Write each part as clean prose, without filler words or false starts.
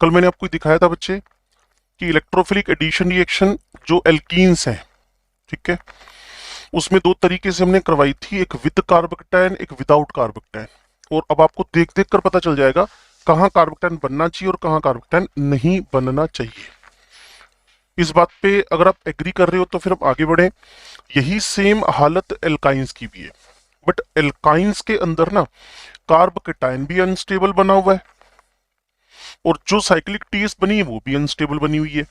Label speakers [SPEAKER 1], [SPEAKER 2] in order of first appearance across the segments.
[SPEAKER 1] कल मैंने आपको दिखाया था बच्चे कि इलेक्ट्रोफिलिक एडिशन रिएक्शन जो एल्कीन्स हैं, ठीक है, उसमें दो तरीके से हमने करवाई थी, एक विद कार्बोकैटायन, एक विदाउट कार्बोकैटायन। और अब आपको देख देख कर पता चल जाएगा कहाँ कार्बोकैटायन बनना चाहिए और कहाँ कार्बोकैटायन नहीं बनना चाहिए। इस बात पे अगर आप एग्री कर रहे हो तो फिर हम आगे बढ़े। यही सेम हालत एल्काइंस की भी है, बट एल्काइंस के अंदर ना कार्बोकैटायन भी अनस्टेबल बना हुआ है और जो साइक्लिक टीएस बनी है वो भी अनस्टेबल बनी हुई है।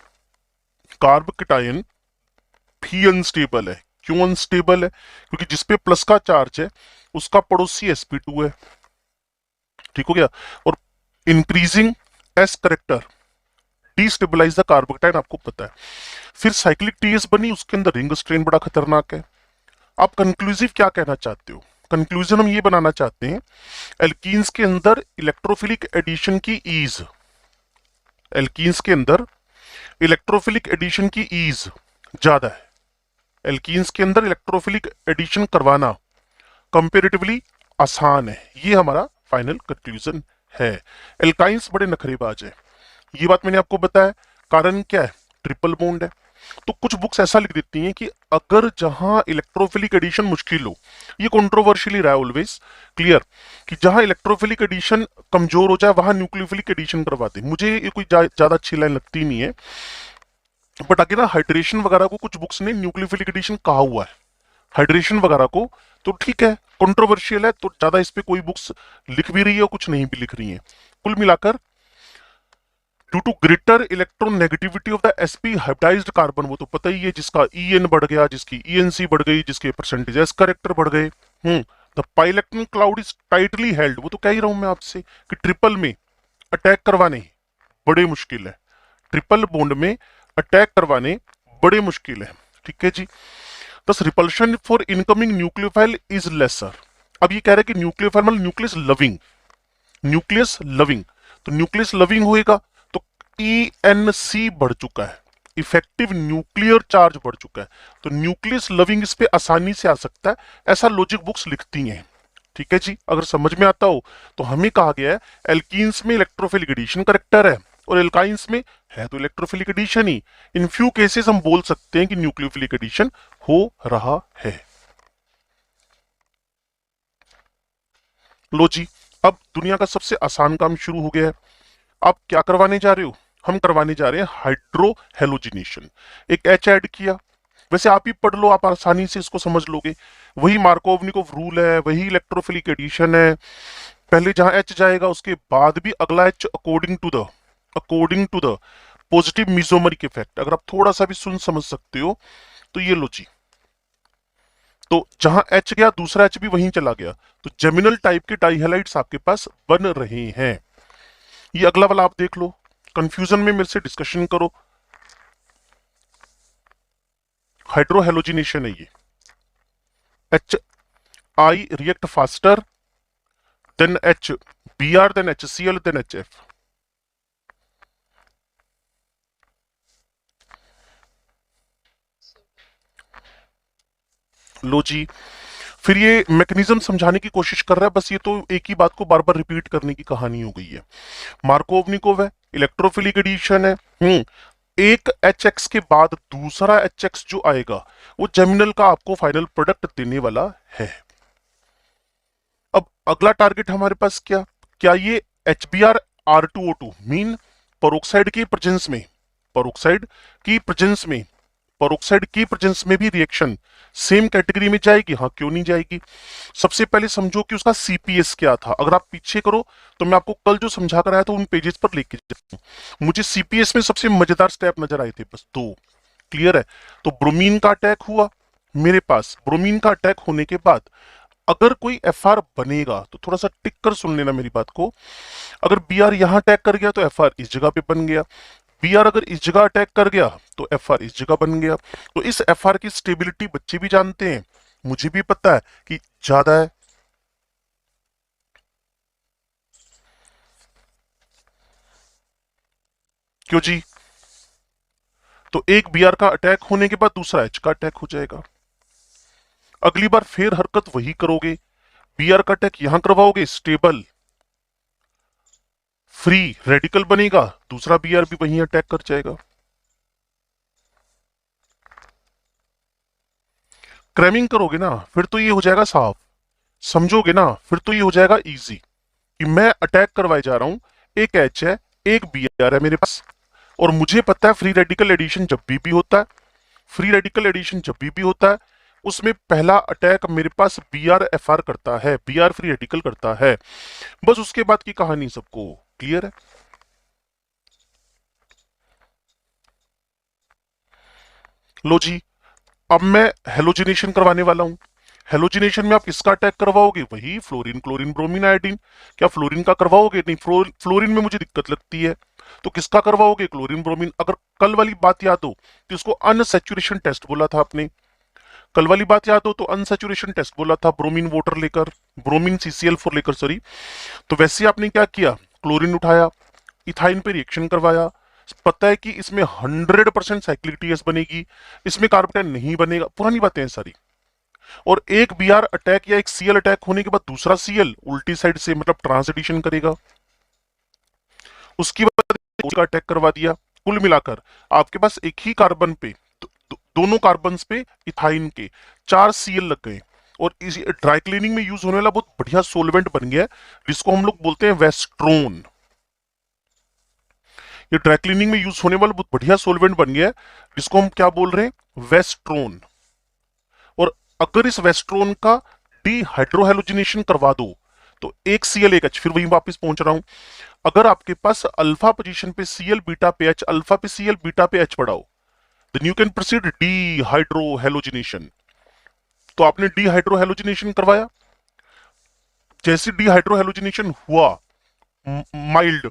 [SPEAKER 1] कार्बोकैटायन भी अनस्टेबल है। क्यों अनस्टेबल है? क्योंकि जिसपे प्लस का चार्ज है उसका पड़ोसी sp2 है। ठीक हो गया। और increasing S character destabilise the carbocation, आपको पता है। फिर साइक्लिक टीएस बनी, उसके अंदर रिंग स्ट्रेन बड़ा खतरनाक है। आप कंक्लूसिव क्या कहना चाहते हो? कंक्लूजन हम ये बनाना चाहते हैं, एल्कीन्स के अंदर इलेक्ट्रोफिलिक एडिशन की ईज, एल्कीन्स के अंदर इलेक्ट्रोफिलिक एडिशन की ईज ज्यादा है। एल्कीन्स के अंदर इलेक्ट्रोफिलिक एडिशन करवाना कंपेरेटिवली आसान है। ये हमारा फाइनल कंक्लूजन है। एल्काइंस बड़े नखरेबाज है, ये बात मैंने आपको बताया। कारण क्या है? ट्रिपल बॉन्ड है। तो कुछ बुक्स ऐसा लिख देती हैं कि अगर जहां इलेक्ट्रोफिलिक एडिशन मुश्किल हो, ये कंट्रोवर्शियली रहा ऑलवेज, क्लियर, कि जहां इलेक्ट्रोफिलिक एडिशन कमजोर हो जाए वहां न्यूक्लियोफिलिक एडिशन करवाते। मुझे ये कोई ज्यादा अच्छी लाइन लगती नहीं है, बट आगे ना हाइड्रेशन वगैरह को कुछ बुक्स ने न्यूक्लियोफिलिक एडिशन कहा हुआ है, हाइड्रेशन वगैरह को, तो ठीक है, कंट्रोवर्शियल है, तो ज्यादा इस पे कोई बुक्स लिख भी रही है और कुछ नहीं भी लिख रही है। कुल मिलाकर due to greater electronegativity of the sp hybridised carbon, वो तो पता ही है, जिसका en बढ़ गया, जिसकी enc बढ़ गई, जिसके परसेंटेज s करेक्टर बढ़ गए। The pi electron cloud is tightly held, वो तो कह ही रहा हूं मैं आपसे कि ट्रिपल में अटैक करवाने बड़े मुश्किल है, ट्रिपल बॉन्ड में अटैक करवाने बड़े मुश्किल है। ठीक है जी। दस repulsion for incoming nucleophile is lesser. अब ये कह रहे हैं कि न्यूक्लियोफाइल मतलब न्यूक्लियस लविंग, न्यूक्लियस लविंग, तो न्यूक्लियस लविंग होएगा तो ENC बढ़ चुका है, इफेक्टिव न्यूक्लियर चार्ज बढ़ चुका है, तो न्यूक्लियस लविंग इस पे आसानी से आ सकता है, ऐसा लॉजिक बुक्स लिखती हैं। ठीक है जी। अगर समझ में आता हो तो हमें कहा गया है एल्कीन्स में इलेक्ट्रोफिलिक एडिशन करेक्टर है और एल्काइंस में है तो इलेक्ट्रोफिलिक एडिशन ही। इन फ्यू केसेस हम बोल सकते हैं कि न्यूक्लियोफिलिक एडिशन हो रहा है। लो जी, अब दुनिया का सबसे आसान काम शुरू हो गया है। आप क्या करवाने जा रहे हो? हम करवाने जा रहे हैं हाइड्रो हेलोजिनेशन। एक एच ऐड किया, वैसे आप ही पढ़ लो, आप आसानी से इसको समझ लोगे। वही मार्कोवनिकोव रूल है, वही इलेक्ट्रोफिलिक एडिशन है। पहले जहां एच जाएगा उसके बाद भी अगला H according to the positive mesomeric effect. अगर आप थोड़ा सा भी सुन समझ सकते हो तो ये लो जी, तो जहां एच गया दूसरा एच भी वहीं चला गया, तो जेमिनल टाइप के डाइहेलाइड्स आपके पास बन रहे हैं। ये अगला वाला आप देख लो, कंफ्यूजन में मेरे से डिस्कशन करो। हाइड्रोहेलोजिनेशन है ये। H I react faster than H B R than H C L than H F. लो जी, फिर ये मैकेनिज्म समझाने की कोशिश कर रहा है, बस ये तो एक ही बात को बार बार रिपीट करने की कहानी हो गई है। मार्कोवनिकोव है, इलेक्ट्रोफिलिक एडिशन है। एक एच एक्स के बाद दूसरा एच एक्स जो आएगा वो जेमिनल का आपको फाइनल प्रोडक्ट देने वाला है। अब अगला टारगेट हमारे पास क्या क्या ये HBr मीन परोक्साइड की प्रेजेंस में, परोक्साइड की प्रेजेंस में, परोक्साइड की प्रेजेंस में भी रिएक्शन सेम कैटेगरी में जाएगी? हाँ, क्यों नहीं जाएगी। सबसे पहले समझो कि उसका सीपीएस क्या था। अगर आप पीछे करो तो मैं आपको कल जो समझा कर आया था उन पेजेस पर लेके जाता हूं। मुझे सीपीएस में सबसे मजेदार स्टेप नजर आए थे, बस दो। क्लियर है? तो ब्रोमीन का अटैक हुआ मेरे पास, ब्रोमीन का अटैक होने के बाद अगर कोई एफआर बनेगा तो थोड़ा सा टिक कर सुन लेना मेरी बात को। अगर बीआर यहां अटैक कर गया तो एफआर इस जगह पे बन गया, बीआर अगर इस जगह अटैक कर गया तो एफआर इस जगह बन गया। तो इस एफआर की स्टेबिलिटी बच्चे भी जानते हैं, मुझे भी पता है कि ज्यादा है। क्यों जी? तो एक बीआर का अटैक होने के बाद दूसरा एच का अटैक हो जाएगा। अगली बार फिर हरकत वही करोगे, बीआर का अटैक यहां करवाओगे स्टेबल, फ्री रेडिकल बनेगा, दूसरा बीआर भी वहीं अटैक कर जाएगा। क्रैमिंग करोगे ना फिर तो ये हो जाएगा साफ, समझोगे ना फिर तो ये हो जाएगा इजी कि मैं अटैक करवाए जा रहा हूं, एक एच है, एक बीआर है मेरे पास, और मुझे पता है फ्री रेडिकल एडिशन जब भी होता है, फ्री रेडिकल एडिशन जब भी होता है उसमें पहला अटैक मेरे पास बीआर एफआर करता है, बीआर फ्री रेडिकल करता है। बस उसके बाद की कहानी सबको क्लियर है। लो जी, अब मैं हेलोजिनेशन करवाने वाला हूं। हेलोजिनेशन में आप किसका अटैक करवाओगे? वही फ्लोरीन क्लोरीन ब्रोमीन आयोडीन। क्या फ्लोरीन का करवाओगे? नहीं, फ्लोरीन में मुझे दिक्कत लगती है, तो किसका करवाओगे? Chlorine bromine. अगर कल वाली बात याद हो तो इसको अनसैचुरेशन टेस्ट बोला था आपने, कल वाली बात याद हो तो अनसैचुरेशन टेस्ट बोला था, ब्रोमीन वाटर लेकर, ब्रोमीन CCl4 लेकर, सॉरी। तो वैसे आपने क्या किया, क्लोरीन उठाया, इथाइन पे रिएक्शन करवाया, पता है कि इसमें 100% साइक्लिक टीएस बनेगी, इसमें कार्बोटाइन नहीं बनेगा, पुरानी बातें हैं सारी। और एक बीआर अटैक या एक सीएल अटैक होने के बाद दूसरा सीएल उल्टी साइड से मतलब ट्रांसएडिशन करेगा, उसकी बाद का अटैक करवा दिया। कुल मिलाकर आपके पास एक ही कार्बन पे दोनों कार्बन पे इथाइन के 4 सीएल लग गए, और इस ड्राई क्लीनिंग में यूज होने वाला बहुत बढ़िया सोलवेंट बन गया, जिसको हम लोग बोलते हैं वेस्ट्रोन। ये ड्राई क्लीनिंग में यूज होने वाला बहुत बढ़िया सोलवेंट बन गया है, जिसको हम क्या बोल रहे हैं, वेस्ट्रोन। और अगर इस वेस्ट्रोन का डीहाइड्रोहेलोजिनेशन करवा दो तो एक CL1H, फिर वहीं वापस पहुंच रहा हूं, अगर आपके पास अल्फा पोजीशन पे Cl बीटा पे H, अल्फा पे Cl बीटा पे H पड़ा हो, then you can proceed dehydrohalogenation. तो आपने डीहाइड्रोहेलोजिनेशन करवाया, जैसे डीहाइड्रोहेलोजिनेशन हुआ माइल्ड,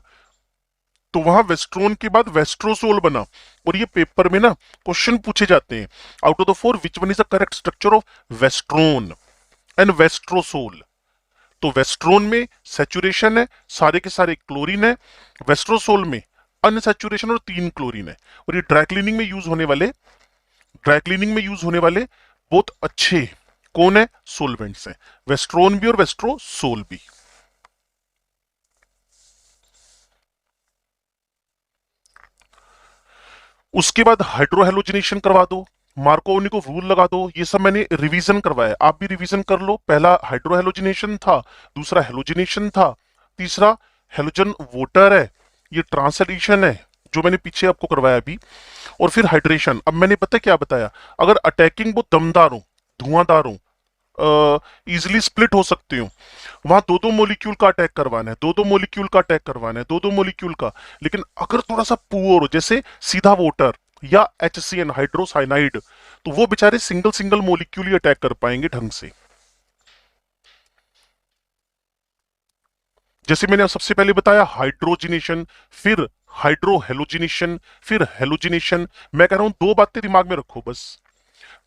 [SPEAKER 1] तो वहां वेस्ट्रोन के बाद वेस्ट्रोसोल बना। और ये पेपर में ना क्वेश्चन पूछे जाते हैं, out of the four which one is the correct structure of estrone and estrosol. तो वेस्ट्रोन में सैचुरेशन है, सारे के सारे क्लोरीन है, वेस्ट्रोसोल में अनसैचुरेशन और 3 क्लोरीन है। और ये ड्राई क्लीनिंग में यूज होने वाले बहुत अच्छे कौन है, सोलवेंट्स हैं, वेस्ट्रोन भी और वेस्ट्रोसोल भी। उसके बाद हाइड्रोहेलोजिनेशन करवा दो, मार्कोनी को रूल लगा दो, ये सब मैंने रिवीजन करवाया, आप भी रिवीजन कर लो। पहला हाइड्रोहेलोजिनेशन था, दूसरा हेलोजिनेशन था, तीसरा हेलोजन वोटर है, ये ट्रांसलेशन है जो मैंने पीछे आपको करवाया अभी, और फिर हाइड्रेशन। अब मैंने पता क्या बताया, अगर अटैकिंग बहुत दमदार हो, धुआंधार हो, इजिली स्प्लिट हो सकते हो, वहां दो दो मोलिक्यूल का अटैक करवाना है, दो दो मोलिक्यूल का अटैक करवाना है, दो दो मोलिक्यूल का। लेकिन अगर थोड़ा सा पुअर हो, जैसे सीधा वोटर या HCN हाइड्रोसाइनाइड, तो वो बेचारे सिंगल सिंगल मोलिक्यूल ही अटैक कर पाएंगे ढंग से। जैसे मैंने सबसे पहले बताया हाइड्रोजिनेशन, फिर हाइड्रोहेलोजिनेशन, फिर हेलोजिनेशन। मैं कह रहा हूं दो बातें दिमाग में रखो बस।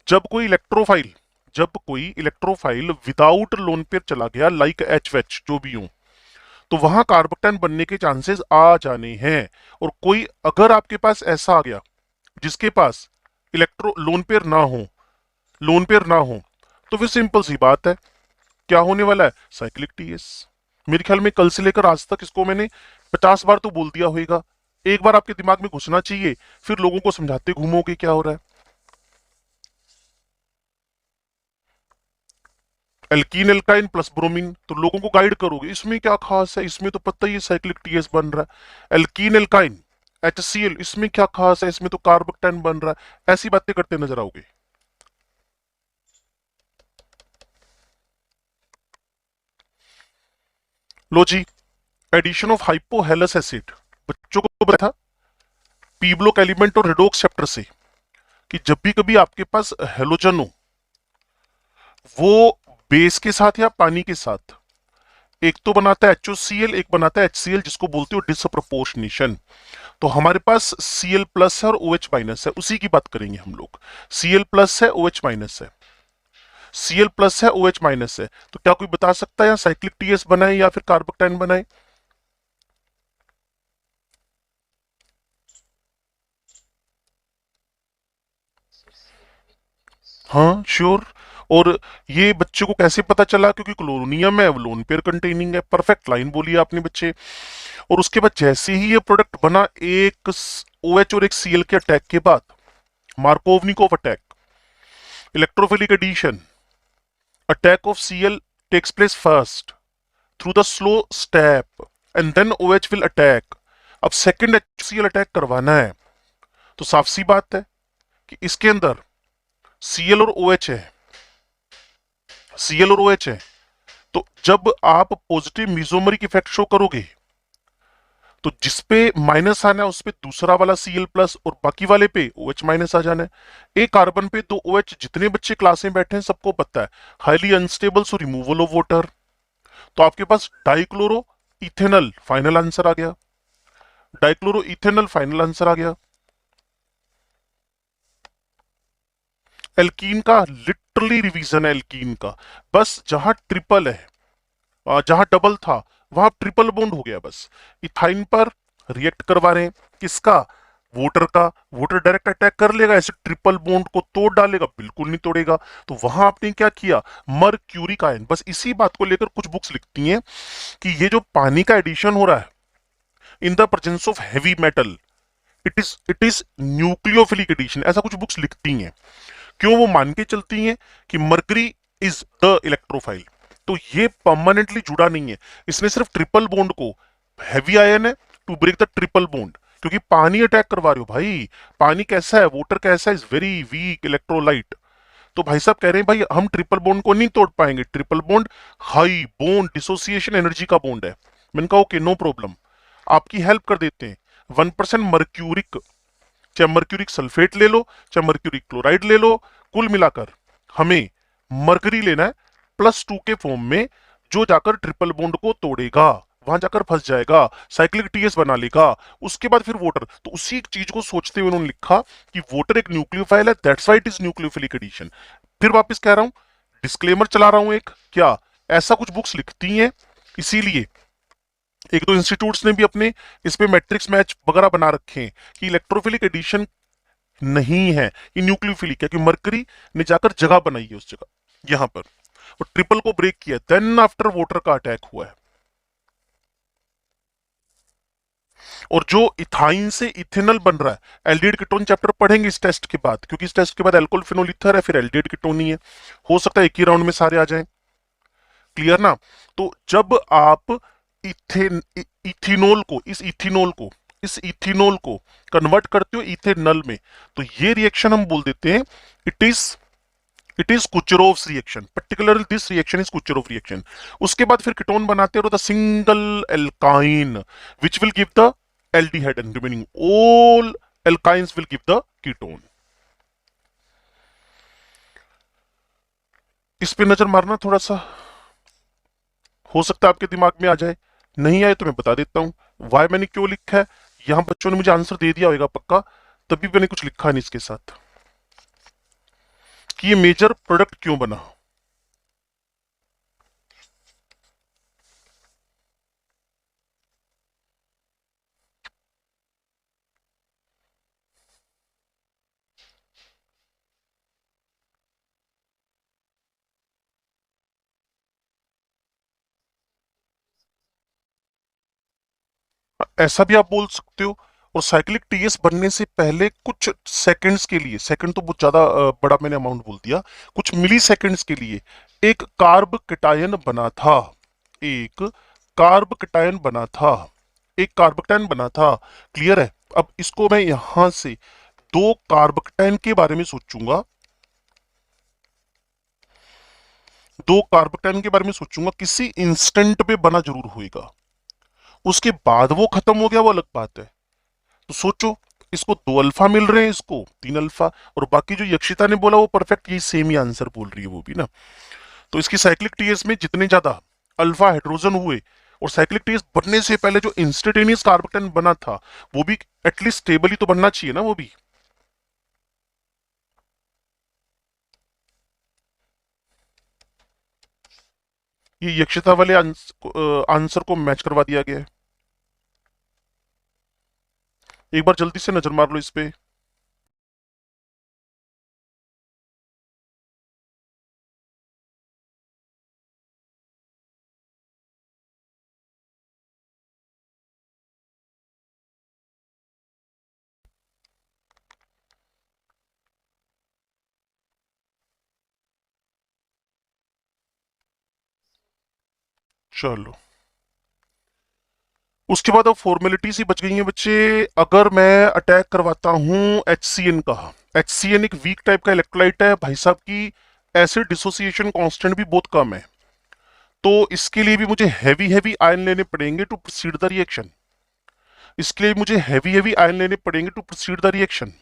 [SPEAKER 1] जब कोई इलेक्ट्रोफाइल जब कोई इलेक्ट्रोफाइल विदाउट लोन पेयर चला गया, लाइक HH जो भी हो, तो वहां कार्बोक्टाइन बनने के चांसेस आ जाने हैं। और कोई अगर आपके पास ऐसा आ गया जिसके पास इलेक्ट्रो लोन पेयर ना हो, तो फिर सिंपल सी बात है, क्या होने वाला है, साइक्लिक टीएस। मेरे ख्याल में कल से लेकर आज तक इसको मैंने 50 बार तो बोल दिया होगा, एक बार आपके दिमाग में घुसना चाहिए, फिर लोगों को समझाते घूमोगे क्या हो रहा है। एल्कीन एल्काइन प्लस ब्रोमीन, तो लोगों को गाइड करोगे इसमें क्या खास है, इसमें तो पता ही है साइक्लिक टीएस बन रहा है। एल्कीन एल्काइन HCl, इसमें क्या खास है, इसमें तो कार्बोक्टाइन बन रहा है, ऐसी बातें करते नजर आओगे। लो जी, एडिशन ऑफ हाइपोहेलस एसिड, बच्चों को पता था पीब्लोक एलिमेंट और रेडोक्स चैप्टर से कि जब भी कभी आपके पास हेलोजन हो, वो बेस के साथ या पानी के साथ, एक तो बनाता है HOCl, एक बनाता है HCl, जिसको बोलते हो डिसप्रपोर्शनेशन। तो हमारे पास Cl प्लस है और OH माइनस है, उसी की बात करेंगे हम लोग। Cl प्लस है, OH माइनस है, Cl प्लस है, OH माइनस है। तो क्या कोई बता सकता है यहाँ साइक्लिक टीएस बनाए या फिर कार्बोक्टाइन बनाए? हाँ श्योर। और ये बच्चे को कैसे पता चला? क्योंकि क्लोरोनियम है, लोन पेयर कंटेनिंग है। परफेक्ट लाइन बोली आपने बच्चे। और उसके बाद जैसे ही ये प्रोडक्ट बना, एक OH और एक Cl के अटैक के बाद, Markovnikov attack, electrophilic addition, attack of Cl takes place first through the slow step and then OH will attack। अब सेकंड HCl अटैक करवाना है तो साफ सी बात है कि इसके अंदर Cl और OH है, Cl और OH है। तो जब आप पॉजिटिव मीजोमरिक इफेक्ट शो करोगे तो जिसपे माइनस आना है उस पे दूसरा वाला Cl प्लस और बाकी वाले पे OH माइनस आ जाना है। एक कार्बन पे दो OH, जितने बच्चे क्लास में बैठे हैं सबको पता है, highly unstable, so removal of water. तो आपके पास डाइक्लोरो इथेनल फाइनल आंसर आ गया, डाइक्लोरो इथेनल फाइनल आंसर आ गया। एल्कीन का लिटरली रिवीजन है एल्कीन का, बस जहां ट्रिपल है, जहां डबल था वहां ट्रिपल बॉन्ड हो गया बस। इथाइन पर रिएक्ट करवा रहे हैं, किसका? वोटर का। वोटर डायरेक्ट अटैक कर लेगा, ऐसे ट्रिपल बॉन्ड को तोड़ डालेगा? बिल्कुल नहीं तोड़ेगा। तो वहां आपने क्या किया? Mercuric ion. बस इसी बात को लेकर कुछ बुक्स लिखती हैं कि ये जो पानी का एडिशन हो रहा है in the presence of heavy metal, it is nucleophilic addition, ऐसा कुछ बुक्स लिखती हैं। क्यों? वो मान के चलती हैं कि मरकरी इज द इलेक्ट्रोफाइल। तो ये परमानेंटली जुड़ा नहीं है, इसने सिर्फ ट्रिपल बॉन्ड को, हैवी आयन है to break the triple bond, क्योंकि पानी अटैक करवा रहे हो भाई। पानी कैसा है? वाटर कैसा है? Is very weak electrolyte. तो भाई साहब कह रहे हैं भाई हम ट्रिपल बॉन्ड को नहीं तोड़ पाएंगे, triple bond high bond dissociation energy का बॉन्ड है। मैंने कहा ओके नो प्रॉब्लम, आपकी हेल्प कर देते हैं। 1% मर्क्यूरिक, चाहे मर्क्यूरिक सल्फेट ले लो चाहे मर्क्यूरिक क्लोराइड ले लो, कुल मिलाकर हमें मरकरी लेना है +2 के फॉर्म में, जो जाकर ट्रिपल बॉन्ड को तोड़ेगा, वहां जाकर फंस जाएगा, साइक्लिक टीएस बना लेगा। उसके बाद फिर वोटर। तो उसी चीज को सोचते हुए उन्होंने लिखा कि वोटर एक न्यूक्लियोफाइल है, that's why it is nucleophilic addition. फिर वापस कह रहा हूं, डिस्क्लेमर चला रहा हूं एक, क्या ऐसा कुछ बुक्स लिखती हैं, इसीलिए एक दो इंस्टीट्यूट्स ने भी अपने इस पे मैट्रिक्स मैच वगैरह बना रखे हैं कि इलेक्ट्रोफिलिक एडिशन नहीं है, ये न्यूक्लियोफिलिक है, कि मरकरी ने जाकर जगह बनाई है उस जगह यहां पर, और ट्रिपल को ब्रेक किया, देन आफ्टर वाटर का अटैक हुआ है। और जो इथाइन से इथेनॉल बन रहा है, एल्डिहाइड कीटोन चैप्टर पढ़ेंगे इस टेस्ट के बाद, क्योंकि इस टेस्ट के बाद एल्कोहल फिनोल ईथर है, फिर एल्डिहाइड कीटोन ही है। हो सकता है एक ही राउंड में सारे आ जाएं। क्लियर ना? तो जब आप इथेनॉल को, इस इथेनॉल को कन्वर्ट करते हो इथेनॉल में, तो ये रिएक्शन हम बोल देते हैं it is Kucherov's reaction, particularly this reaction is Kucherov reaction. उसके बाद फिर कीटोन बनाते हो the single alkyne which will give the aldehyde and remaining all alkynes will give the ketone. इस पे नजर मारना थोड़ा सा, हो सकता है आपके दिमाग में आ जाए, नहीं आए तो मैं बता देता हूं वाई मैंने क्यों लिखा है। यहां बच्चों ने मुझे आंसर दे दिया होगा पक्का, तभी मैंने कुछ लिखा नहीं इसके साथ कि ये मेजर प्रोडक्ट क्यों बना। ऐसा भी आप बोल सकते हो। और साइक्लिक टीएस बनने से पहले कुछ सेकंड्स के लिए, सेकंड तो बहुत ज्यादा बड़ा मैंने अमाउंट बोल दिया, कुछ मिली सेकंड्स के लिए एक कार्ब कटायन बना था, एक कार्ब कटायन बना था, एक कार्ब कटायन बना था। क्लियर है? अब इसको मैं यहां से दो कार्ब कटायन के बारे में सोचूंगा, दो कार्ब कटायन के बारे में सोचूंगा, किसी इंस्टेंट पे बना जरूर होएगा, उसके बाद वो खत्म हो गया वो अलग बात है। तो सोचो, इसको 2 अल्फा मिल रहे हैं, इसको 3 अल्फा, और बाकी जो यक्षिता ने बोला वो परफेक्ट यही सेम ही आंसर बोल रही है वो भी ना। तो इसकी साइक्लिक टीएस में जितने ज्यादा अल्फा हाइड्रोजन हुए, और साइक्लिक टीएस बनने से पहले जो इंस्टेंटेनियस कार्बन बना था वो भी एटलीस्ट स्टेबल ही तो बनना चाहिए ना वो भी। ये यक्षिता वाले आंसर को मैच करवा दिया गया है। एक बार जल्दी से नजर मार लो इस पे। चलो, उसके बाद अब फॉर्मेलिटीज ही बच गई हैं बच्चे। अगर मैं अटैक करवाता हूं HCN का, HCN एक वीक टाइप का इलेक्ट्रोलाइट है भाई साहब की, एसिड डिसोसिएशन कांस्टेंट भी बहुत कम है, तो इसके लिए भी मुझे हैवी हैवी आयन लेने पड़ेंगे टू प्रोसीड द रिएक्शन। इसके लिए मुझे हैवी हैवी आयन लेने पड़ेंगे टू प्रोसीड द रिएक्शन।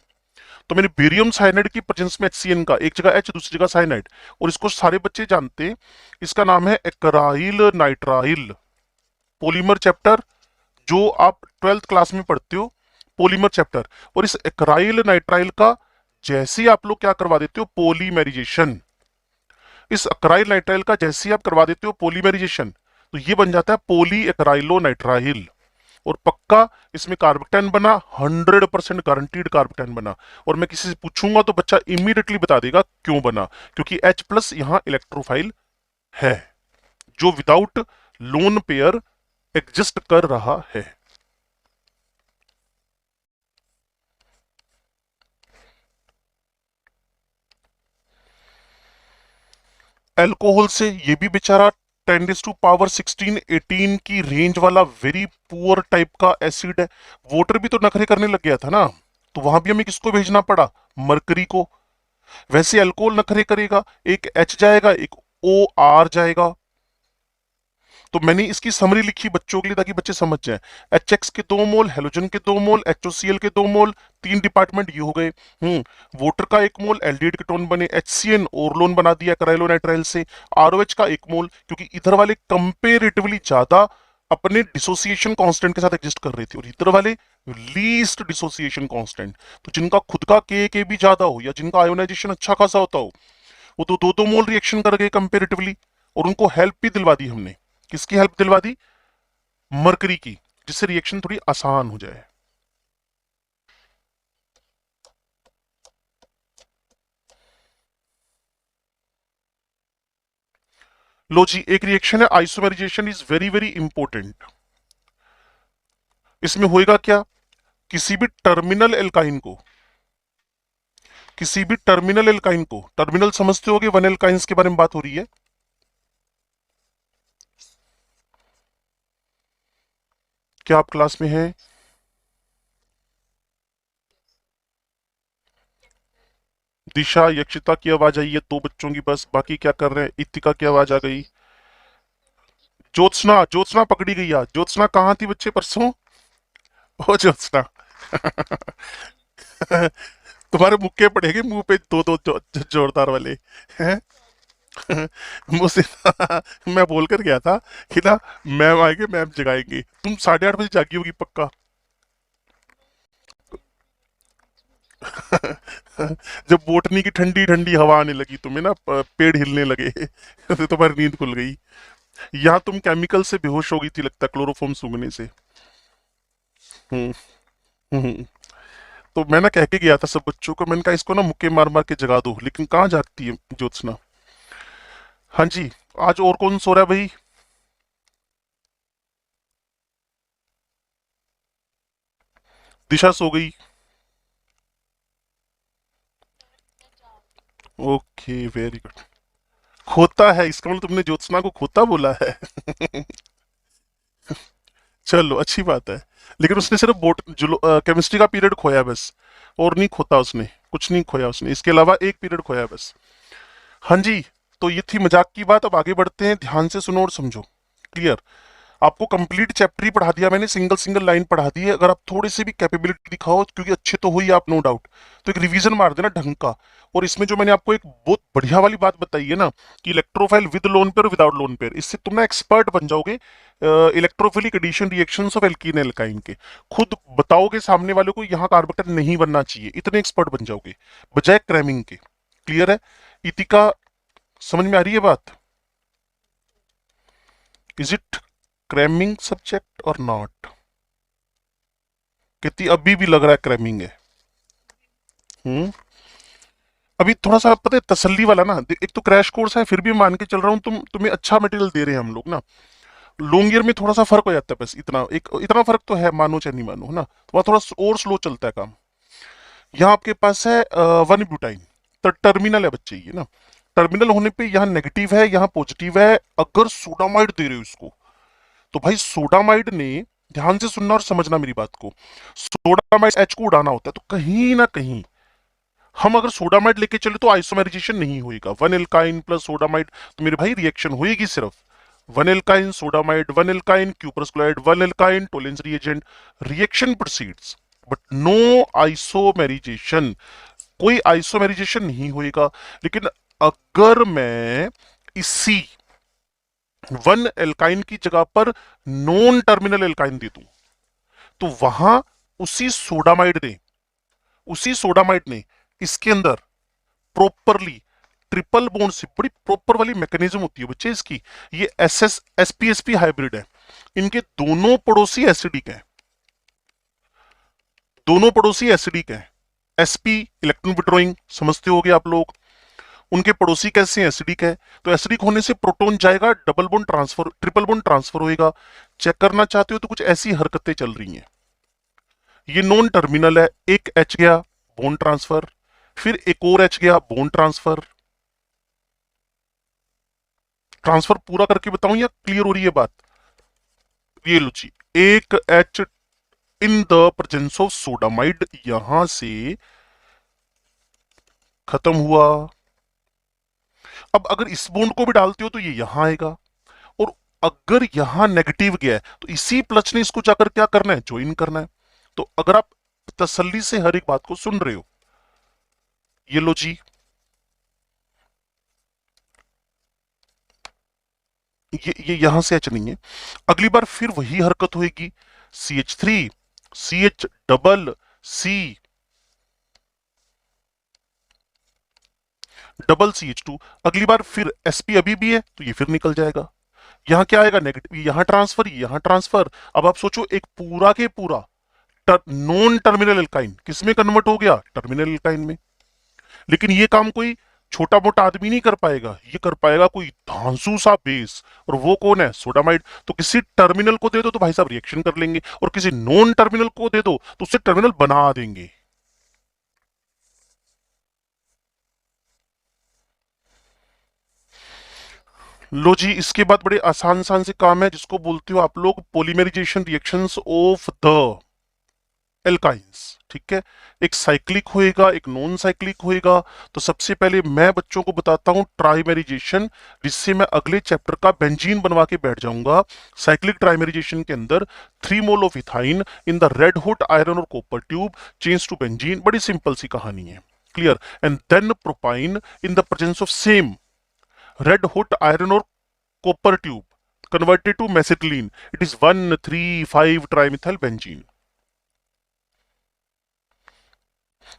[SPEAKER 1] तो मैंने बेरियम साइनाइड की प्रेजेंस में HCN का, एक जगह H दूसरी जगह साइनाइड, और इसको सारे बच्चे जानते हैं, इसका नाम है एकराइल नाइट्राइल। पॉलीमर चैप्टर जो आप 12th क्लास में पढ़ते हो, पॉलीमर चैप्टर। और इस एकराइल नाइट्राइल का जैसे ही आप लोग क्या करवा देते हो, पॉलीमेरिजेशन, इस अक्राइल नाइट्राइल का जैसे ही आप करवा देते हो पॉलीमेरिजेशन, तो ये बन जाता है पॉली एकराइलो नाइट्राइल। और पक्का इसमें कार्बोक्टेन बना, 100% गारंटीड कार्बोक्टेन बना। और मैं किसी से पूछूंगा तो बच्चा इमीडिएटली बता देगा क्यों बना, क्योंकि H+ यहां इलेक्ट्रोफाइल है जो विदाउट लोन पेयर एग्जिस्ट कर रहा है। अल्कोहल से ये भी बेचारा 10⁻16 18 की रेंज वाला वेरी पुअर टाइप का एसिड है। वाटर भी तो नखरे करने लग गया था ना, तो वहां भी हमें किसको भेजना पड़ा, मरकरी को। वैसे अल्कोहल नखरे करेगा, एक H जाएगा एक OR जाएगा। तो मैंने इसकी समरी लिखी बच्चों के लिए ताकि बच्चे समझ जाएं। HX के 2 मोल, हेलोजन के 2 मोल, HOCl के 2 मोल, 3 डिपार्टमेंट ये हो गए। वाटर का 1 मोल, एल्डिहाइड कीटोन बने, HCN और लोन बना दिया कराइलोनाइट्राइल से। ROH का 1 मोल, क्योंकि इधर वाले कंपेरेटिवली ज्यादा अपने डिसोसिएशन कांस्टेंट के साथ एग्जिस्ट कर रहे थे, और इधर वाले लीस्ट डिसोसिएशन कांस्टेंट। तो जिनका खुद का के भी ज्यादा हो या जिनका आयोनाइजेशन अच्छा खासा होता हो, वो तो 2-2 मोल रिएक्शन कर गए कंपेरेटिवली। और उनको हेल्प भी दिलवा दी हमने। किसकी हेल्प दिलवा दी, मरकरी की, जिससे रिएक्शन थोड़ी आसान हो जाए। लो जी, एक रिएक्शन है isomerisation, is very very important. इसमें होएगा क्या, किसी भी टर्मिनल एल्काइन को, किसी भी टर्मिनल एल्काइन को, टर्मिनल समझते होगे, 1 एल्काइंस के बारे में बात हो रही है। क्या आप क्लास में हैं? दिशा, यक्षिता की आवाज आई है 2 बच्चों की बस, बाकी क्या कर रहे हैं? इतिका की आवाज आ गई। ज्योत्सना, ज्योत्सना पकड़ी गई आज। ज्योत्सना कहाँ थी बच्चे परसों? ओ ज्योत्सना तुम्हारे मुक्के पड़ेंगे मुंह पे, दो दो जोरदार वाले हैं। मुझसे मैं बोल कर गया था कि ना, मैम आएंगे, मैम जगाएंगे। तुम 8:30 बजे जागी होगी पक्का। जब बोटनी की ठंडी ठंडी हवा आने लगी तुम्हें ना, पेड़ हिलने लगे तो तुम्हारी नींद खुल गई। यहाँ तुम केमिकल से बेहोश हो गई थी लगता, क्लोरोफॉर्म सूंघने से। हम्म हम्म। तो मैं ना कह के गया था सब बच्चों को, मैंने कहा इसको ना मुक्के मार मार के जगा दो, लेकिन कहाँ जागती है ज्योत्सना। हाँ जी, आज और कौन सो रहा है भाई? दिशा सो गई। Okay, very good. खोता है, इसका मतलब तुमने ज्योत्सना को खोता बोला है। चलो अच्छी बात है। लेकिन उसने सिर्फ बोट केमिस्ट्री का पीरियड खोया बस, और नहीं खोता उसने, कुछ नहीं खोया उसने, इसके अलावा एक पीरियड खोया बस। हाँ जी, तो ये थी मजाक की बात। अब आगे बढ़ते हैं, ध्यान से सुनो और समझो। क्लियर? आपको कंप्लीट चैप्टर ही पढ़ा दिया मैंने, सिंगल सिंगल लाइन पढ़ा दी है। अगर आप थोड़ी सी भी कैपेबिलिटी दिखाओ, क्योंकि अच्छे तो हो ही आप, नो डाउट, तो एक रिवीजन मार देना ढंग का। और इसमें जो मैंने आपको एक बहुत बढ़िया वाली बात बताई है ना, कि electrophile with lone pair without lone pair, इससे तुम ना एक्सपर्ट बन जाओगे electrophilic addition reactions of alkene alkyne के। खुद बताओगे सामने वाले को यहाँ कार्बोक्टेन नहीं बनना चाहिए, इतने एक्सपर्ट बन जाओगे बजाय क्रैमिंग के। क्लियर है? इतिका, समझ में आ रही है बात? इज इट क्रैमिंग सब्जेक्ट और नॉट? कहती अभी भी लग रहा है क्रैमिंग है। हम्म। अभी थोड़ा सा पता है तसल्ली वाला ना, एक तो क्रैश कोर्स है, फिर भी मान के चल रहा हूँ तुम्हें अच्छा मटेरियल दे रहे हैं हम लोग ना। लॉन्ग ईयर में थोड़ा सा फर्क हो जाता है, बस इतना फर्क तो है, मानो चाहे नहीं मानो, है ना। थोड़ा थोड़ा और स्लो चलता है काम। यहाँ आपके पास है 1 ब्यूटाइन, तो टर्मिनल है बच्चे ये ना। टर्मिनल होने पे यहाँ नेगेटिव है, यहाँ पॉजिटिव है। अगर सोडामाइड दे रहे हो इसको, तो भाई सोडामाइड ने, ध्यान से सुनना और समझना मेरी बात को, सोडामाइड एच को उड़ाना होता है, तो कहीं ना कहीं हम अगर सोडामाइड लेके चले तो आइसोमेराइजेशन नहीं होएगा। वन एल्काइन प्लस सोडामाइड, तो मेरे भाई रिएक्शन होएगी सिर्फ one alkyne sodamide, one alkyne cuprous chloride, one alkyne Tollens reagent, reaction proceeds but no isomerisation, कोई आइसोमेराइजेशन नहीं होएगा। लेकिन अगर मैं इसी वन एल्काइन की जगह पर नॉन टर्मिनल एल्काइन दे दूं, तो वहां उसी सोडामाइड ने, उसी सोडामाइड ने इसके अंदर प्रॉपरली ट्रिपल बॉन्ड से, बड़ी प्रॉपर वाली मैकेनिज्म होती है बच्चे इसकी, ये एस एस एसपीएसपी हाइब्रिड है, इनके दोनों पड़ोसी एसिडिक हैं, दोनों पड़ोसी एसिडिक हैं। एसपी इलेक्ट्रॉन विड्रॉइंग समझते होगे आप लोग, उनके पड़ोसी कैसे हैं, एसिडिक है, तो एसिडिक होने से प्रोटॉन जाएगा, double bond transfer, triple bond transfer होएगा। चेक करना चाहते हो तो कुछ ऐसी हरकतें चल रही हैं। ये नॉन टर्मिनल है, एक एच गया बॉन्ड ट्रांसफर, फिर एक और एच गया बॉन्ड ट्रांसफर। ट्रांसफर पूरा करके बताऊं या क्लियर हो रही है बात? ये लो जी, एक H in the presence of sodamide यहां से खत्म हुआ। अब अगर इस बॉन्ड को भी डालते हो तो ये यहां आएगा, और अगर यहां नेगेटिव गया है तो इसी प्लस ने इसको जाकर क्या करना है, ज्वाइन करना है। तो अगर आप तसल्ली से हर एक बात को सुन रहे हो, ये लो जी, ये यहां से एच नहीं है, अगली बार फिर वही हरकत होगी, CH3 CH double C double CH2, अगली बार फिर sp अभी भी है तो ये फिर निकल जाएगा। यहां क्या आएगा, नेगेटिव, यहां ट्रांसफर, यहां ट्रांसफर। अब आप सोचो एक पूरा के पूरा नॉन टर्मिनल एल्काइन किस में कन्वर्ट हो गया, टर्मिनल एल्काइन में। लेकिन ये काम कोई छोटा मोटा आदमी नहीं कर पाएगा, ये कर पाएगा कोई धांसू सा बेस, और वो कौन है, सोडामाइड। तो किसी टर्मिनल को दे दो तो भाई साहब रिएक्शन कर लेंगे, और किसी नॉन टर्मिनल को दे दो तो उससे टर्मिनल बना देंगे। लो जी, इसके बाद बड़े आसान आसान से काम है जिसको बोलते हो आप लोग polymerisation reactions of the alkynes. ठीक है, एक साइक्लिक होएगा, एक नॉन साइक्लिक होएगा। तो सबसे पहले मैं बच्चों को बताता हूं ट्राइमेराइजेशन, जिससे मैं अगले चैप्टर का बेंजीन बनवा के बैठ जाऊंगा। साइक्लिक ट्राइमेराइजेशन के अंदर 3 mole of ethyne in the red hot iron और copper tube change to benzene, बड़ी सिंपल सी कहानी है, clear. And then propyne in the presence of same red hot iron और copper tube converted to mesitylene, it is 1,3,5 trimethyl benzene।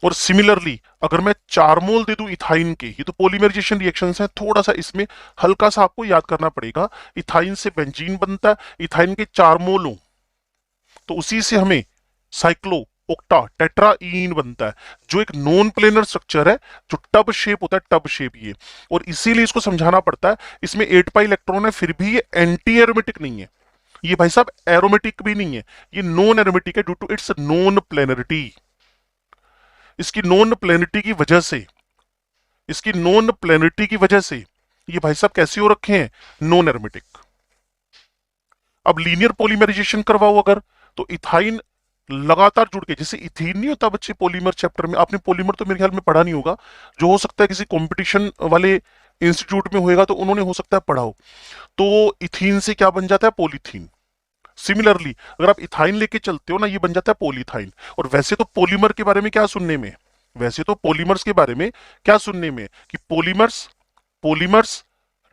[SPEAKER 1] और similarly अगर मैं 4 मोल दे दूं इथाइन के, ये तो पॉलीमराइजेशन रिएक्शंस हैं, थोड़ा सा इसमें हल्का सा आपको याद करना पड़ेगा। इथाइन से बेंजीन बनता है, इथाइन के 4 मोल हो तो उसी से हमें साइक्लो ओक्टा टेट्राईन बनता है, जो एक नॉन प्लेनर स्ट्रक्चर है, जो टब शेप होता है, टब शेप ये। और इसीलिए इसको समझाना पड़ता है, इसमें 8 पाई इलेक्ट्रॉन है, फिर भी ये एंटी एरोमेटिक नहीं है, ये भाई साहब एरोमेटिक भी नहीं है, ये नॉन एरोमेटिक है due to its non planarity. इसकी नॉन प्लेनिटी की वजह से, इसकी नॉन प्लेनिटी की वजह से ये भाई साहब कैसे हो रखे हैं, नॉन एरोमेटिक। अब लीनियर पॉलीमराइजेशन करवाओ अगर, तो इथाइन लगातार जुड़ के, जैसे इथीन नहीं होता बच्चे पॉलीमर चैप्टर में, आपने पॉलीमर तो मेरे ख्याल में पढ़ा नहीं होगा, जो हो सकता है किसी कंपटीशन वाले इंस्टीट्यूट में होएगा तो उन्होंने हो सकता है पढ़ा हो। तो इथीन से क्या बन जाता है, पॉलीथीन। सिमिलरली अगर आप इथाइन लेके चलते हो ना, ये बन जाता है पॉलीथाइन। और वैसे तो पॉलीमर के बारे में क्या सुनने में, वैसे तो पॉलीमर्स के बारे में क्या सुनने में कि पॉलीमर्स, पॉलीमर्स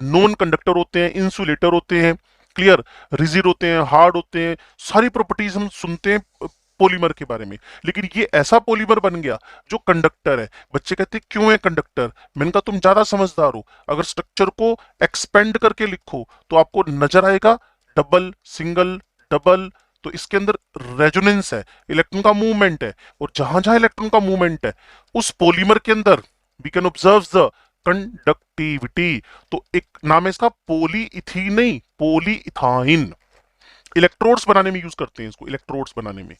[SPEAKER 1] नॉन कंडक्टर होते हैं, इंसुलेटर होते हैं, क्लियर, रिजिड होते हैं, हार्ड होते हैं, सारी प्रॉपर्टीज हम सुनते हैं पॉलीमर के बारे में। लेकिन ये ऐसा पॉलीमर बन गया जो कंडक्टर है। बच्चे कहते हैं क्यों है कंडक्टर, मैंने कहा तुम ज्यादा समझदार हो, अगर स्ट्रक्चर को एक्सपेंड करके लिखो तो आपको नजर आएगा डबल सिंगल डबल, तो इसके अंदर रेजोनेंस है, इलेक्ट्रॉन का मूवमेंट है, और जहां जहां इलेक्ट्रॉन का मूवमेंट है उस पॉलीमर के अंदर we can observe the conductivity. तो एक नाम है इसका पॉलीइथीन, नहीं पॉलीइथाइन। इलेक्ट्रोड्स बनाने में यूज करते हैं इसको, इलेक्ट्रोड्स बनाने में।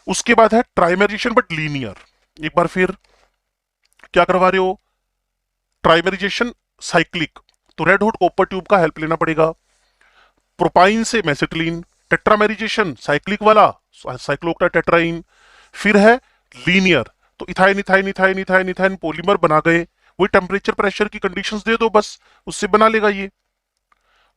[SPEAKER 1] उसके बाद है ट्राइमेराइजेशन बट लीनियर। एक बार फिर क्या करवा रहे हो, ट्राइमेराइजेशन साइक्लिक, तो रेड हॉट कॉपर ट्यूब का हेल्प लेना पड़ेगा। प्रोपाइन से मेसिटिलीन, टेट्रामेरिजेशन साइक्लिक वाला साइक्लोक्टा टेट्राइन, फिर है लीनियर, तो ethyne ethyne ethyne ethyne ethyne polymer बना गए। वही टेम्परेचर प्रेशर की कंडीशंस दे दो बस, उससे बना लेगा ये।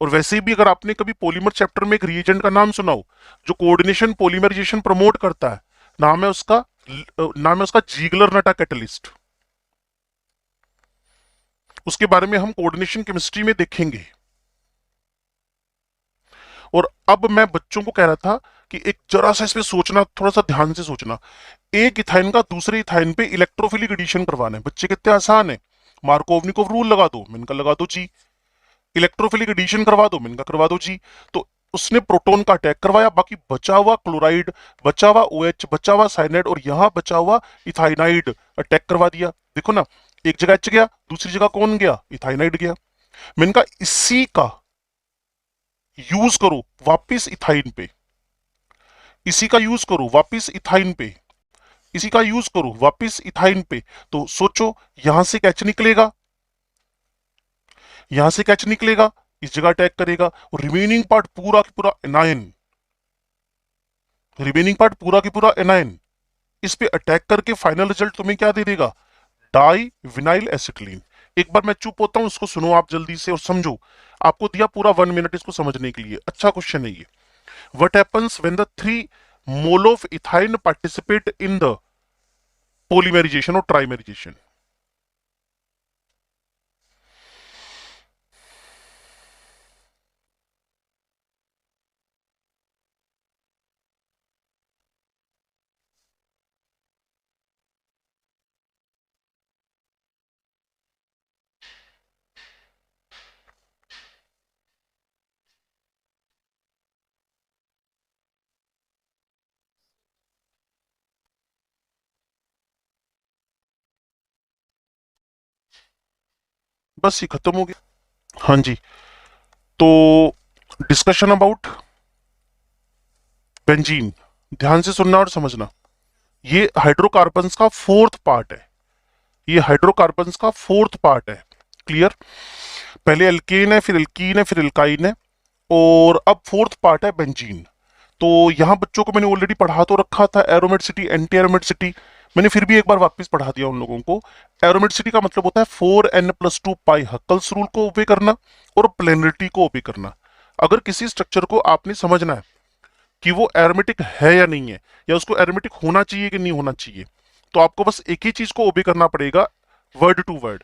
[SPEAKER 1] और वैसे भी अगर आपने कभी पॉलीमर चैप्टर में एक रिएजेंट का नाम सुना हो जो कोऑर्डिनेशन पॉलीमराइजेशन प्रमोट करता है, नाम है उसका जीगलर नटा कैटलिस्ट। उसके बारे में हम कोऑर्डिनेशन केमिस्ट्री में देखेंगे। और अब मैं बच्चों को कह रहा था कि एक जरा सा इस पे सोचना, थोड़ा सा ध्यान से सोचना। एक इथाइन का दूसरे इथाइन पे इलेक्ट्रोफिलिक एडिशन करवाना है, बच्चे कितने आसान है। मार्कोवनिकोव रूल लगा दो, मैंने कहा लगा दो जी। इलेक्ट्रोफिलिक एडिशन करवा दो, मैंने कहा करवा दो जी। तो उसने प्रोटॉन का अटैक करवाया, बाकी बचा हुआ क्लोराइड, बचा हुआ OH, बचा हुआ साइनाइड और यहां बचा हुआ इथाइनाइड अटैक करवा दिया। देखो ना, एक जगह H गया, दूसरी जगह कौन गया, इथाइनाइड गया। मैंने कहा इसी का यूज करो वापिस इथाइन पे, इसी का यूज करो वापिस इथाइन पे, इसी का यूज करो वापिस इथाइन पे। तो सोचो, यहां से कैच निकलेगा, यहां से कैच निकलेगा, इस जगह अटैक करेगा, और रिमेनिंग पार्ट पूरा की पूरा एनायन, रिमेनिंग पार्ट पूरा की पूरा एनायन इस पे अटैक करके फाइनल रिजल्ट तुम्हें क्या दे देगा, डाई विनाइल एसिटिलीन। एक बार मैं चुप होता हूं, इसको सुनो आप जल्दी से और समझो। आपको दिया पूरा 1 मिनट इसको समझने के लिए, अच्छा क्वेश्चन है ये। What happens when the 3 mole of ethyne participate in the polymerisation और ट्राइमेराइजेशन? बस ये खत्म हो गया। हाँ जी, तो डिस्कशन अबाउट बेंजीन, ध्यान से सुनना और समझना। ये हाइड्रोकार्बन्स का फोर्थ पार्ट है, ये हाइड्रोकार्बन्स का फोर्थ पार्ट है। क्लियर? पहले एल्केन है, फिर एल्कीन है, फिर एल्काइन है, और अब फोर्थ पार्ट है बेंजीन। तो यहां बच्चों को मैंने ऑलरेडी पढ़ा तो रखा था एरोमेटिसिटी, एंटी एरोमेटिसिटी। मैंने फिर भी एक बार वापस पढ़ा दिया उन लोगों को। एरोमेटिसिटी का मतलब होता है 4n+2 पाई हक्कल्स रूल को ओबे करना और प्लेनरिटी को ओबे करना। अगर किसी स्ट्रक्चर को आपने समझना है कि वो एरोमेटिक है या नहीं है, या उसको एरोमेटिक होना चाहिए कि नहीं होना चाहिए, तो आपको बस एक ही चीज को ओबे करना पड़ेगा, वर्ड टू वर्ड।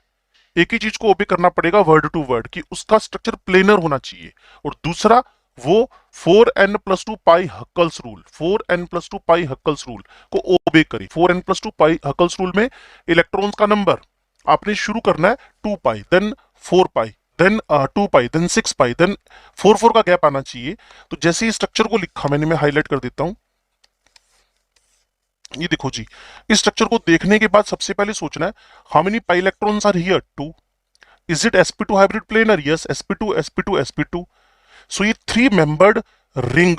[SPEAKER 1] एक ही चीज को ओबे करना पड़ेगा वर्ड टू वर्ड, कि उसका स्ट्रक्चर प्लेनर होना चाहिए। और दूसरा, वो 4n+2 पाई हक्कल्स रूल, 4n+2 पाई हक्कल्स रूल को ओबे करे। 4n+2 पाई हक्कल्स रूल में इलेक्ट्रॉन्स का नंबर आपने शुरू करना है 2 पाई, देन 4 पाई, देन 2 पाई, देन 6 पाई, देन 4 का गैप आना चाहिए। तो जैसे ही स्ट्रक्चर को लिखा मैंने, मैं हाईलाइट कर देता हूं। ये देखो जी, इस स्ट्रक्चर को देखने के बाद सबसे पहले सोचना है how many pi electrons are here, 2। Is it sp2 hybrid planar? Yes, sp2 sp2 sp2। So ये 3 मेंबर्ड रिंग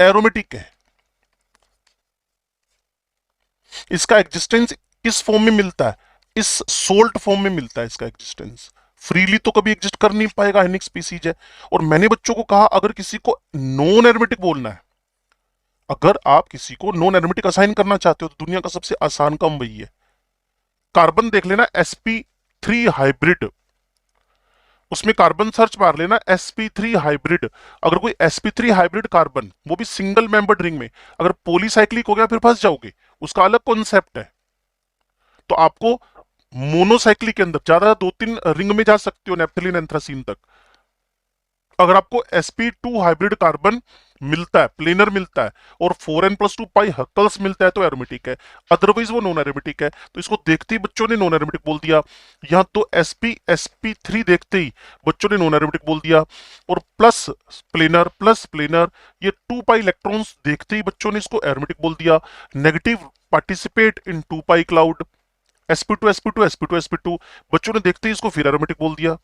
[SPEAKER 1] एरोमेटिक है। इसका एग्जिस्टेंस किस फॉर्म में मिलता है? इस सोल्ट फॉर्म में मिलता है इसका एग्जिस्टेंस। फ्रीली तो कभी एग्जिस्ट कर नहीं पाएगा, आयनिक स्पीसीज है। और मैंने बच्चों को कहा, अगर किसी को नॉन एरोमेटिक बोलना है, अगर आप किसी को नॉन एरोमेटिक असाइन करना चाहते हो, तो दुनिया का सबसे आसान काम वही है। कार्बन देख लेना sp3 हाइब्रिड, उसमें कार्बन सर्च मार लेना sp3 हाइब्रिड। अगर कोई sp3 हाइब्रिड कार्बन, वो भी सिंगल मेंबर्ड रिंग में, अगर पॉलीसाइक्लिक हो गया फिर फंस जाओगे, उसका अलग कॉन्सेप्ट है। तो आपको मोनोसाइक्लिक के अंदर ज्यादा 2-3 रिंग में जा सकते हो, नेप्थलीन एंथ्रासीन तक। अगर आपको sp2 हाइब्रिड कार्बन मिलता है, प्लेनर मिलता है, और 4n+2 पाई हक्कल्स मिलता है, तो एरोमेटिक है। अदरवाइज वो नॉन एरोमेटिक है। तो इसको देखते ही बच्चों ने नॉन एरोमेटिक बोल दिया। यहां तो sp3 देखते ही बच्चों ने नॉन एरोमेटिक बोल दिया। और प्लस प्लेनर ये 2 पाई इलेक्ट्रॉन्स देखते ही बच्चों ने इसको एरोमेटिक बोल दिया। Negative participate in 2 pi cloud, sp2 बच्चों ने देखते ही इसको फिर एरोमेटिक बोल दिया।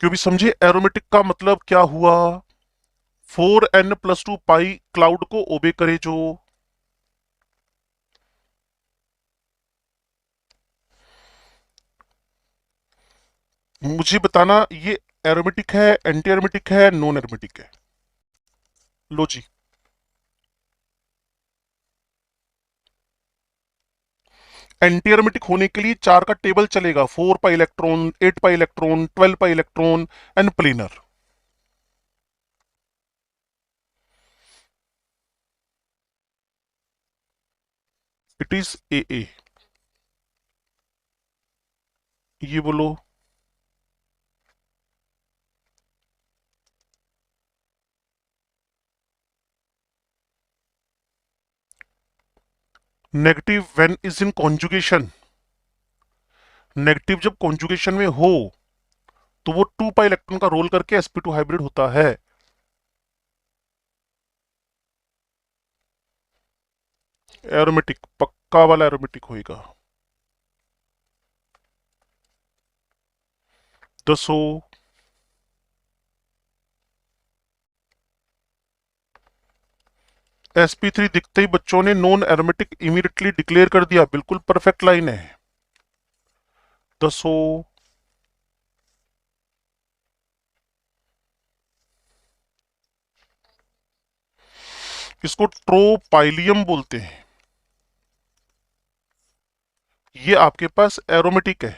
[SPEAKER 1] क्यों भी समझे एरोमेटिक का मतलब क्या हुआ? 4n+2 पाई क्लाउड को ओबे करे जो। मुझे बताना ये एरोमेटिक है, एंटी एरोमेटिक है, नॉन एरोमेटिक है। लो जी, एंटी एरोमेटिक होने के लिए चार का टेबल चलेगा, 4 pi electron, 8 pi electron, 12 pi electron and planar. It is a. ये बोलो। Negative when is in conjugation. Negative जब कॉन्जुगेशन में हो तो वो 2 पाई इलेक्ट्रॉन का रोल करके sp2 हाइब्रिड होता है। एरोमेटिक, पक्का वाला एरोमेटिक होएगा। दसो। sp3 दिखते ही बच्चों ने नॉन एरोमेटिक इमीडिएटली डिक्लेयर कर दिया, बिल्कुल परफेक्ट लाइन है। दसो। इसको ट्रोपाइलियम बोलते हैं। ये आपके पास एरोमेटिक है।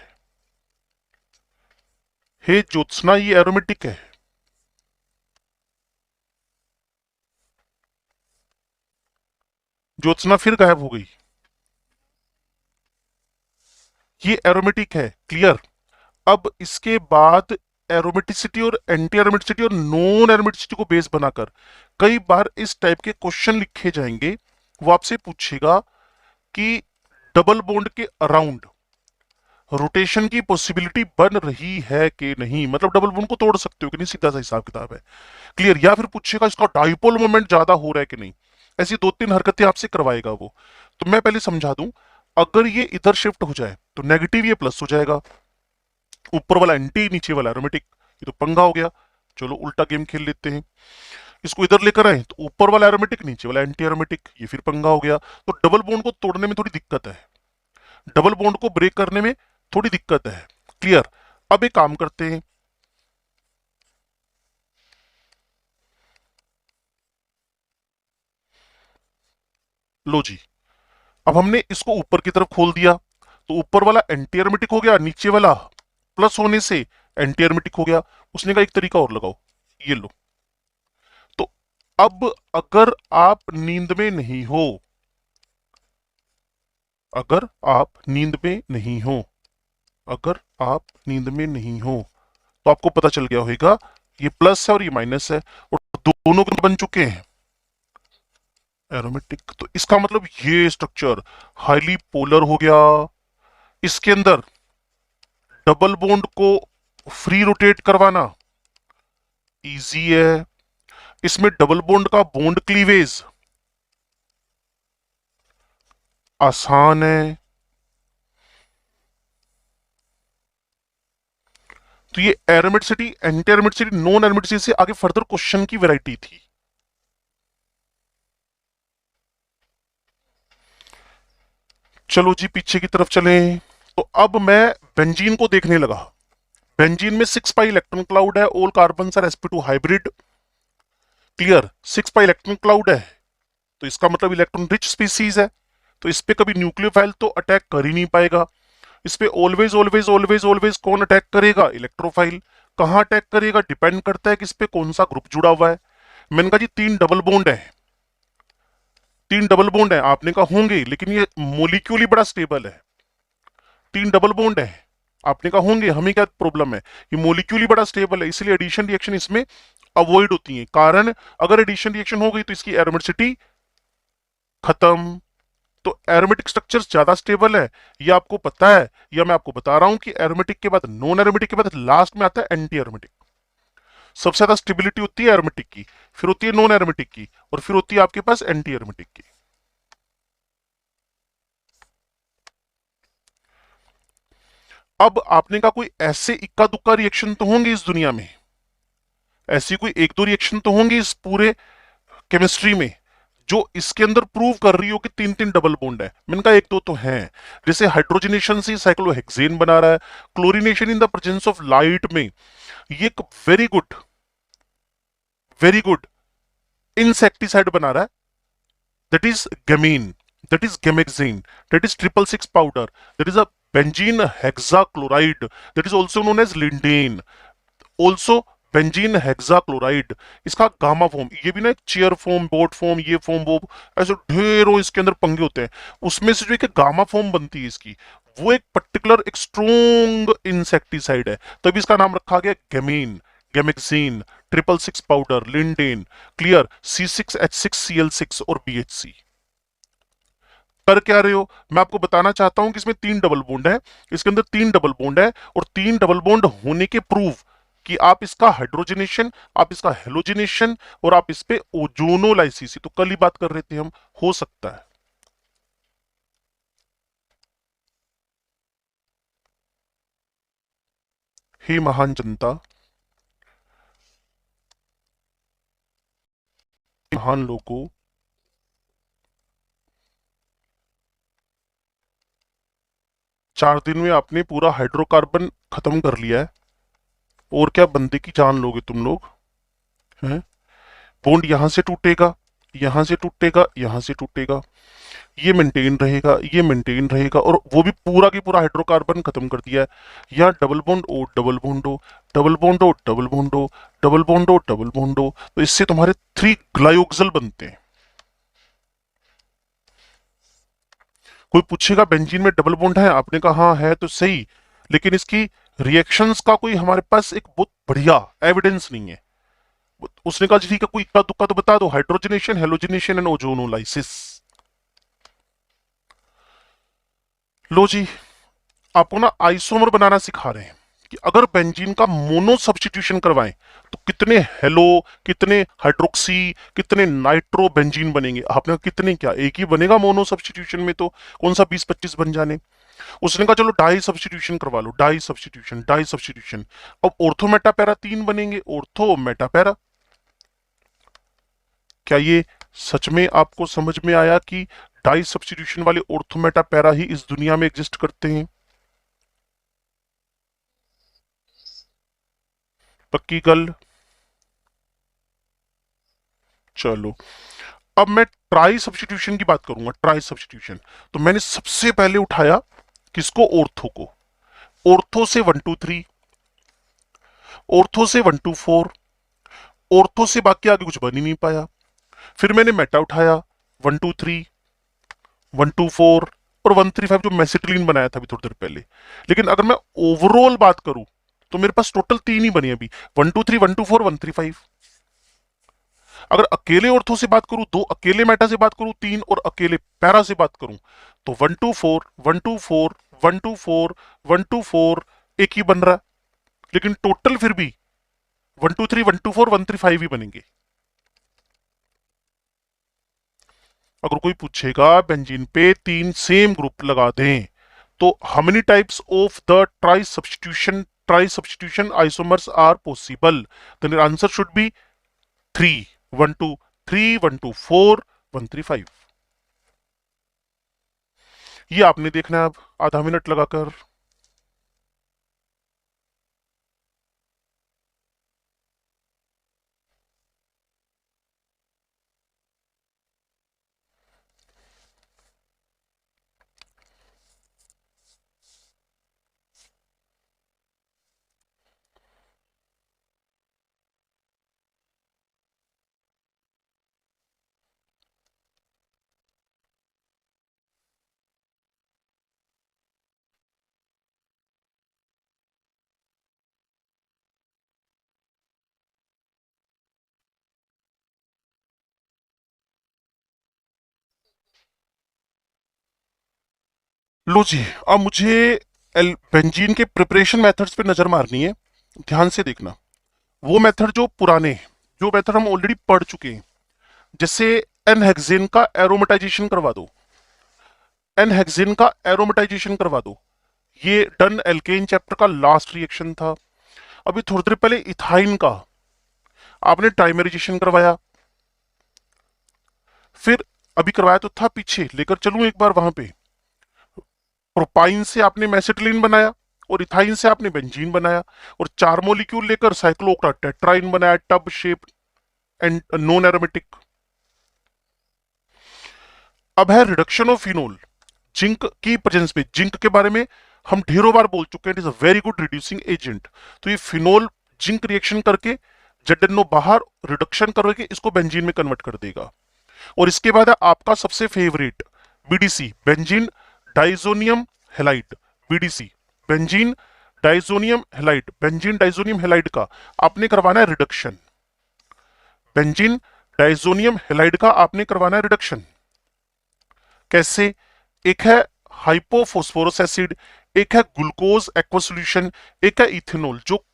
[SPEAKER 1] हे ज्योत्सना, ये एरोमेटिक है। ज्योत्सना फिर गायब हो गई। ये एरोमेटिक है, क्लियर। अब इसके बाद एरोमेटिसिटी और एंटी एरोमेटिसिटी और नॉन एरोमेटिसिटी को बेस बनाकर कई बार इस टाइप के क्वेश्चन लिखे जाएंगे। वो आपसे पूछेगा कि डबल बॉन्ड के अराउंड रोटेशन की पॉसिबिलिटी बन रही है कि नहीं, मतलब डबल बॉन्ड को तोड़ सकते हो कि नहीं, सीधा सा हिसाब किताब है, क्लियर। या फिर पूछेगा इसका डाइपोल मोमेंट ज्यादा हो रहा है कि नहीं। ऐसी दो तीन हरकतें आपसे करवाएगा वो। तो मैं पहले समझा दूं, अगर ये इधर शिफ्ट हो जाए तो नेगेटिव ये प्लस हो जाएगा, ऊपर वाला एंटी, नीचे वाला एरोमेटिक। ये तो पंगा हो गया। चलो उल्टा गेम खेल लेते हैं। इसको इधर लेकर आए तो ऊपर वाला एरोमेटिक, नीचे वाला एंटी एरोमेटिक, ये फिर पंगा हो गया। तो डबल बॉन्ड को तोड़ने में थोड़ी दिक्कत है, डबल बॉन्ड को ब्रेक करने में थोड़ी दिक्कत है, क्लियर। अब एक काम करते हैं, लो जी। अब हमने इसको ऊपर की तरफ खोल दिया तो ऊपर वाला एंटी एरोमेटिक हो गया, नीचे वाला प्लस होने से एंटी एरोमेटिक हो गया। उसने कहा एक तरीका और लगाओ, ये लो। तो अब अगर आप नींद में नहीं हो, अगर आप नींद में नहीं हो, अगर आप नींद में नहीं हो तो आपको पता चल गया होगा ये प्लस है और ये माइनस है, और दोनों के बन चुके हैं एरोमेटिक। तो इसका मतलब ये स्ट्रक्चर हाईली पोलर हो गया। इसके अंदर डबल बॉन्ड को फ्री रोटेट करवाना इजी है। इसमें डबल बॉन्ड का बॉन्ड क्लीवेज आसान है। तो ये aromaticity, anti aromaticity, non aromaticity से आगे फर्दर क्वेश्चन की वैरायटी थी। चलो जी पीछे की तरफ चलें। तो अब मैं बेंजीन को देखने लगा। बेंजीन में 6 पाई इलेक्ट्रॉन क्लाउड है, all carbon are sp2 hybrid, clear. 6 pi electron cloud है तो इसका मतलब इलेक्ट्रॉन रिच स्पीसीज है। तो इस पे कभी न्यूक्लियोफाइल तो अटैक कर ही नहीं पाएगा। इस पे ऑलवेज ऑलवेज ऑलवेज ऑलवेज कौन अटैक करेगा, इलेक्ट्रोफाइल। कहां अटैक करेगा डिपेंड करता है कि इस पे कौन सा ग्रुप जुड़ा हुआ है। मैंने कहा जी 3 डबल बॉन्ड है, 3 डबल बॉन्ड है, आपने कहा होंगे, लेकिन ये मोलिक्यूल बड़ा स्टेबल है। 3 डबल बॉन्ड है, आपने कहा होंगे, हमें क्या प्रॉब्लम है, ये मोलिक्यूल ही बड़ा स्टेबल है, इसलिए एडिशन रिएक्शन इसमें अवॉइड होती है। कारण अगर एडिशन रिएक्शन हो गई तो इसकी एरोमेटिसिटी खत्म। तो एरोमेटिक स्ट्रक्चर ज्यादा स्टेबल है, ये आपको पता है, या मैं आपको बता रहा हूं कि एरोमेटिक के बाद, नॉन एरोमेटिक के बाद लास्ट में आता है एंटी एरोमेटिक। सबसे ज्यादा स्टेबिलिटी होती है एरोमेटिक की, फिर होती है नॉन एरोमेटिक की, और फिर होती है आपके पास एंटी एरोमेटिक की। अब आपने कहा कोई ऐसे इक्का दुक्का रिएक्शन तो होंगे इस दुनिया में, ऐसी कोई एक दो रिएक्शन तो होंगी इस पूरे केमिस्ट्री में जो इसके अंदर प्रूव कर रही हो कि तीन तीन डबल बॉन्ड है। मैंने कहा एक दो तो हैं, जैसे हाइड्रोजनेशन से साइक्लोहेक्सेन बना रहा है, chlorination in the presence of light में ये एक वेरी गुड इंसेक्टिसाइड बना रहा है, that is gamine, that is gamexine, that is 666 powder, that is a benzene hexachloride, that is also known as lindane, also benzene hexachloride, इसका gamma form, ये भी ना एक चेयर फॉर्म, बोर्ड फॉर्म, ये form वो, ऐसे ढेरों इसके अंदर पंगे होते हैं। उसमें से जो एक गामा फॉर्म बनती है इसकी, वो एक पर्टिकुलर एक स्ट्रोंग इंसेक्टिसाइड है, तभी इसका नाम रखा गया गेमीन, गेमेक्सीन, 666 पाउडर, लिंडेन। क्लियर? C6H6Cl6 और BHC। कर क्या रहे हो? मैं आपको बताना चाहता हूं कि इसमें तीन डबल बॉन्ड है, इसके अंदर तीन डबल बॉन्ड है, और तीन डबल बॉन्ड होने के प्रूफ कि आप इसका हाइड्रोजनेशन, आप इसका हेलोजिनेशन, और आप इस पे ओजोनोलाइसिस, तो कल ही बात कर रहे थे हम, हो सकता है। हे महान जनता, महान लोगों, चार दिन में आपने पूरा हाइड्रोकार्बन खत्म कर लिया है, और क्या बंदे की जान लोगे तुम लोग हैं? बॉन्ड यहां से टूटेगा, यहां से टूटेगा, यहां से टूटेगा, ये मेंटेन रहेगा, ये मेंटेन रहेगा, और वो भी पूरा की पूरा हाइड्रोकार्बन खत्म कर दिया है। यहाँ double bond O, double bond O, double bond O, double bond O, double bond O, double bond O, तो इससे तुम्हारे 3 ग्लायोक्सल बनते हैं। कोई पूछेगा बेंजीन में डबल बॉन्ड है, आपने कहा हाँ है तो सही, लेकिन इसकी रिएक्शंस का कोई हमारे पास एक बहुत बढ़िया एविडेंस नहीं है। उसने कहा ठीक है, कोई इक्का दुक्का तो बता दो, हाइड्रोजनेशन, हेलोजिनेशन एंड ओजोनोलाइसिस। लो जी, आपको ना आइसोमर बनाना सिखा रहे हैं कि अगर बेंजीन का मोनो सब्स्टिट्यूशन करवाएं तो कितने हेलो, कितने हाइड्रोक्सी, कितने नाइट्रो बेंजीन बनेंगे। आपने कहा कितने, क्या एक ही बनेगा मोनो सब्स्टिट्यूशन में, तो कौन सा 20-25 बन जाने। उसने कहा चलो डाई सब्स्टिट्यूशन करवा लो, डाई सब्स्टिट्यूशन, डाई सब्स्टिट्यूशन। अब ऑर्थो मेटापैरा 3 बनेंगे, ऑर्थो मेटापैरा। क्या ये सच में आपको समझ में आया कि डाई सब्स्टिट्यूशन वाले ऑर्थो मेटापैरा ही इस दुनिया में एग्जिस्ट करते हैं? पक्की गल? चलो, अब मैं ट्राई सब्स्टिट्यूशन की बात करूंगा। ट्राई सब्स्टिट्यूशन, तो मैंने सबसे पहले उठाया किसको? ऑर्थो को। ऑर्थो से 1 2 3, ऑर्थो से 1 2 4, ऑर्थो से बाकी आगे कुछ बन ही नहीं पाया। फिर मैंने मेटा उठाया, 1 2 3, 1 2 4 और 1 3 5, जो मेसिटिलीन बनाया था अभी थोड़ी देर पहले। लेकिन अगर मैं ओवरऑल बात करूं तो मेरे पास टोटल 3 ही बनी अभी, 1 2 3, 1 2 4, 1 3 5। अगर अकेले ऑर्थो से बात करूं, 2 अकेले मेटा से बात करूं, 3 और अकेले पैरा से बात करूं, तो 1 2 4, 1 2 4, 1 2 4, 1 2 4 एक ही बन रहा है। लेकिन टोटल फिर भी 1 2 3, 1 2 4, 1 3 5 ही बनेंगे। अगर कोई पूछेगा बेंजीन पे 3 सेम ग्रुप लगा दें तो how many types of the tri substitution isomers are possible, then answer should be 3, 1 2 3, 1 2 4, 1 3 5। ये आपने देखना है अब आधा मिनट लगाकर। लो जी, अब मुझे बेंजीन के प्रिपरेशन मेथड्स पे नजर मारनी है। ध्यान से देखना, वो मेथड जो पुराने, जो मेथड हम ऑलरेडी पढ़ चुके हैं, जैसे एन हेक्सेन का एरोमेटाइजेशन करवा दो, एन हेक्सेन का एरोमेटाइजेशन करवा दो। ये डन एल्केन चैप्टर का लास्ट रिएक्शन था। अभी थोड़ी देर पहले इथाइन का आपने ट्राइमेराइजेशन करवाया, फिर अभी करवाया तो था, पीछे लेकर चलूं एक बार वहां पे। प्रोपाइन से आपने मेसेटिलीन बनाया और इथाइन से आपने बेंजीन बनाया, और 4 मॉलिक्यूल लेकर साइक्लोक्टा टेट्राइन बनाया, tub shape and non aromatic. अब है रिडक्शन ऑफ फिनोल जिंक की प्रेजेंस में। जिंक के बारे में हम ढेरों बार बोल चुके हैं, it is a very good reducing agent. तो ये फिनोल जिंक रिएक्शन करके जेड बाहर रिडक्शन करके इसको बेंजीन में कन्वर्ट कर देगा। और इसके बाद है आपका सबसे favourite BDC, benzene diazonium halide. BDC benzene diazonium halide, benzene diazonium halide का आपने करवाना है रिडक्शन। बेंजीन डाइजोनियम हेलाइड का आपने करवाना है रिडक्शन। कैसे? एक है हाइपोफॉस्फोरस एसिड, एक है ग्लूकोज एक्वा सॉल्यूशन, एक है इथेनॉल जो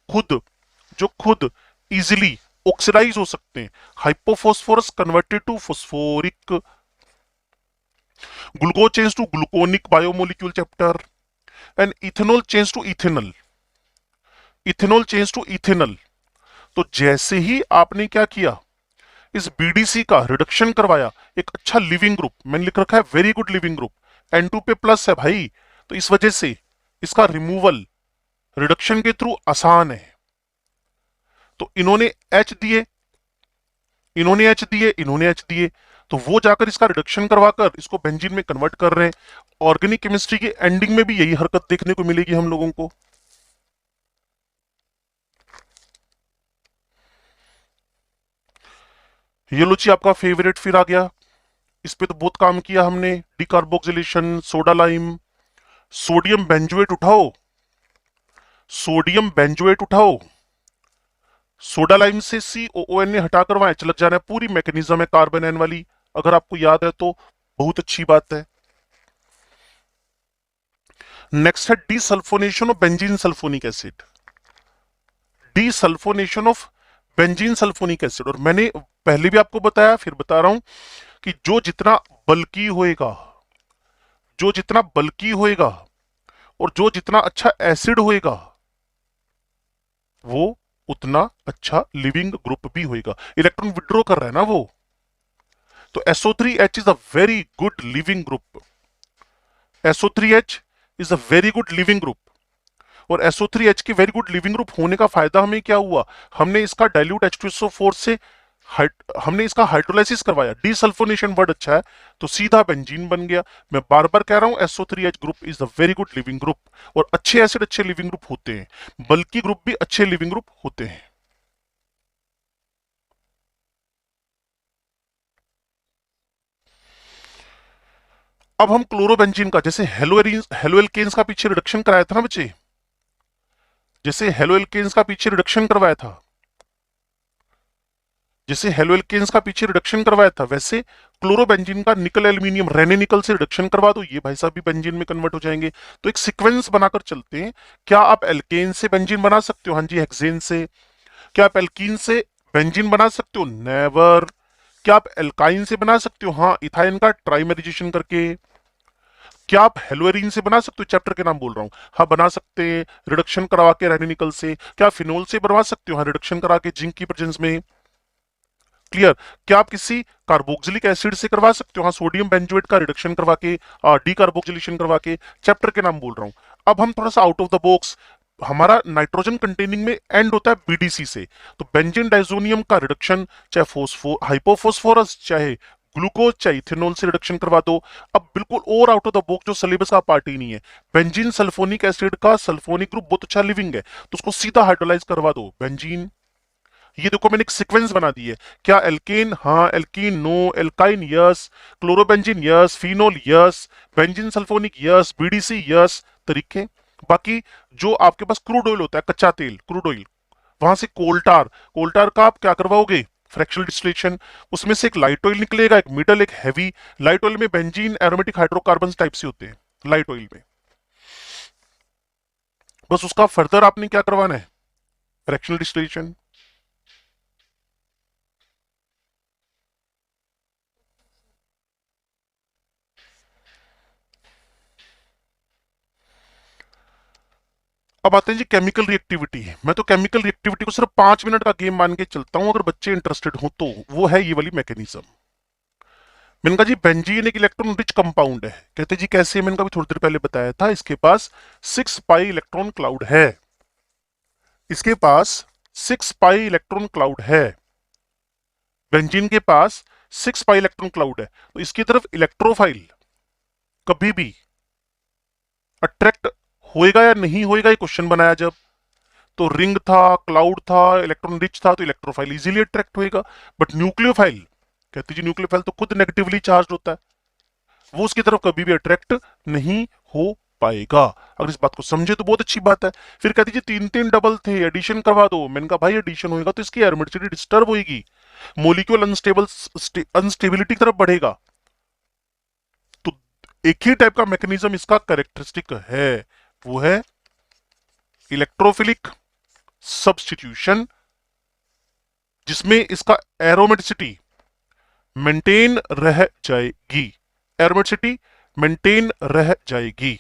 [SPEAKER 1] खुद इजिली ऑक्सीडाइज हो सकते हैं। Hypophosphorous converted to phosphoric, glucose change to gluconic biomolecule chapter, and ethanol change to ethanol, ethanol change to ethanol. तो जैसे ही आपने क्या किया, इस बीडीसी का रिडक्शन करवाया, एक अच्छा लिविंग ग्रुप मैंने लिख रखा है, very good leaving group, N2 पे प्लस है भाई, तो इस वजह से इसका रिमूवल रिडक्शन के थ्रू आसान है। तो इन्होंने H दिए, इन्होंने H दिए, इन्होंने H दिए, तो वो जाकर इसका रिडक्शन करवाकर इसको बेंजीन में कन्वर्ट कर रहे हैं। ऑर्गेनिक केमिस्ट्री की एंडिंग में भी यही हरकत देखने को मिलेगी हम लोगों को। ये लो जी आपका फेवरेट फिर आ गया। इस पे तो बहुत काम किया हमने, decarboxylation, soda lime, sodium benzoate उठाओ, सोडियम बेंजोएट उठाओ, सोडा लाइम से COON ने हटाकर वहां H लग जाना है। पूरी मैकेनिज्म है कार्बन एन वाली, अगर आपको याद है तो बहुत अच्छी बात है। नेक्स्ट है desulfonation of benzene sulfonic acid, desulfonation of benzene sulfonic acid. और मैंने पहले भी आपको बताया, फिर बता रहा हूं कि जो जितना बल्की होएगा, जो जितना बल्की होएगा और जो जितना अच्छा एसिड होएगा, वो उतना अच्छा लिविंग ग्रुप भी होएगा। इलेक्ट्रॉन विड्रॉ कर रहा है ना वो, तो SO3H is a very good leaving group, SO3H is a very good leaving group. और SO3H की वेरी गुड लिविंग ग्रुप होने का फायदा हमें क्या हुआ, हमने इसका डाइल्यूट H2SO4 से हमने इसका हाइड्रोलाइसिस करवाया। डीसल्फोनेशन वर्ड अच्छा है, तो सीधा बेंजीन बन गया। मैं बार बार कह रहा हूं SO3H group is the very good leaving group. और अच्छे एसिड अच्छे लिविंग ग्रुप होते हैं, बल्कि ग्रुप भी अच्छे लिविंग ग्रुप होते हैं। अब हम क्लोरोबेंजीन का, जैसे हेलो एल्केन्स का पीछे रिडक्शन कराया था ना बच्चे, जैसे हेलो एल्केन्स का पीछे रिडक्शन करवाया था, जैसे हेलो एल्केन्स का पीछे रिडक्शन करवाया था, वैसे क्लोरोबेंजीन का निकल एल्यूमिनियम रेने निकल से रिडक्शन करवा दो, ये भाई साहब भी बेंजीन में कन्वर्ट हो जाएंगे। तो एक सीक्वेंस बनाकर चलते हैं। क्या आप एल्केन से बेंजीन बना सकते हो? हाँ जी, हेक्सेन से। क्या आप एल्कीन से बेंजीन बना सकते हो? नेवर। क्या आप एल्काइन से बना सकते हो? हाँ, इथाइन का ट्राइमेराइजेशन करके। क्या आप हेलोएरीन से बना सकते हो? चैप्टर के नाम बोल रहा हूं। हाँ, बना सकते हैं, रिडक्शन करवा के रेनिकल से। क्या फिनोल से बनवा सकते हो? हाँ, रिडक्शन करा के जिंक की प्रेजेंस में। क्लियर? क्या आप किसी कार्बोक्सिलिक एसिड से करवा सकते हो? हाँ, सोडियम बेंजोएट का रिडक्शन करवा के, डीकार्बोक्सिलेशन करवा के। चैप्टर के नाम बोल रहा हूं। अब हम थोड़ा सा आउट ऑफ द बॉक्स, हमारा नाइट्रोजन कंटेनिंग में एंड होता है बीडीसी से, तो बेंजीन डाइजोनियम का रिडक्शन चाहे हाइपोफॉस्फोरस, चाहे ग्लूकोज, चाहे इथेनॉल से रिडक्शन करवा दो। अब बिल्कुल और आउट ऑफ द बॉक्स, जो सिलेबस का पार्ट ही नहीं है, बेंजीन सल्फोनिक एसिड का सल्फोनिक ग्रुप बहुत अच्छा लिविंग है, तो उसको सीधा हाइड्रोलाइज करवा दो, बेंजीन। ये देखो मैंने एक सीक्वेंस बना दी है। क्या एल्केन? हाँ। Alkene? No. Alkyne? Yes. Chlorobenzene? Yes. Phenol? Yes. Benzene sulphonic? Yes. BDC? Yes. तरीके बाकी, जो आपके पास क्रूड ऑयल होता है, कच्चा तेल, क्रूड ऑयल, वहां से कोल्टार, कोल्टार का आप क्या करवाओगे? Fractional distillation. उसमें से एक लाइट ऑयल निकलेगा, एक मिडल, एक हैवी। लाइट ऑयल में बेंजीन एरोमेटिक हाइड्रोकार्बन टाइप से होते हैं लाइट ऑयल में। बस उसका फर्दर आपने क्या करवाना है? Fractional distillation. अब आते हैं जी केमिकल रिएक्टिविटी। मैं तो केमिकल रिएक्टिविटी को सिर्फ 5 मिनट का गेम मान के चलता हूं, अगर बच्चे इंटरेस्टेड हो तो। वो है ये वाली मैकेनिज्म। मैंने कहा जी बेंजीन एक इलेक्ट्रॉन रिच कंपाउंड है। कहते जी कैसे? मैंने कहा भी थोड़ी देर पहले बताया था, इसके पास 6 पाई इलेक्ट्रॉन क्लाउड है। इसके पास 6 पाई इलेक्ट्रॉन क्लाउड है। बेंजीन के पास 6 पाई इलेक्ट्रॉन क्लाउड है, तो इसकी तरफ इलेक्ट्रोफाइल कभी भी अट्रैक्ट होएगा या नहीं होएगा, ये क्वेश्चन बनाया जब। तो रिंग था, क्लाउड था, इलेक्ट्रॉन रिच था, तो इलेक्ट्रोफाइल इजीली अट्रैक्ट होएगा। बट न्यूक्लियोफाइल, कहते जी न्यूक्लियोफाइल तो खुद नेगेटिवली चार्ज होता है, वो उसकी तरफ कभी भी अट्रैक्ट नहीं हो पाएगा। अगर इस बात को समझे तो बहुत अच्छी बात है। फिर कहती जी तीन तीन डबल थे, एडिशन करवा दो। मैंने कहा भाई एडिशन होएगा तो इसकी एरोमेटिसिटी डिस्टर्ब होगी, मोलिक्यूल अनस्टेबिलिटी की तरफ बढ़ेगा। तो एक ही टाइप का मैकेनिज्म इसका करेक्टरिस्टिक है, वो है इलेक्ट्रोफिलिक सब्स्टिट्यूशन, जिसमें इसका एरोमेटिसिटी मेंटेन रह जाएगी। एरोमेटिसिटी मेंटेन रह जाएगी।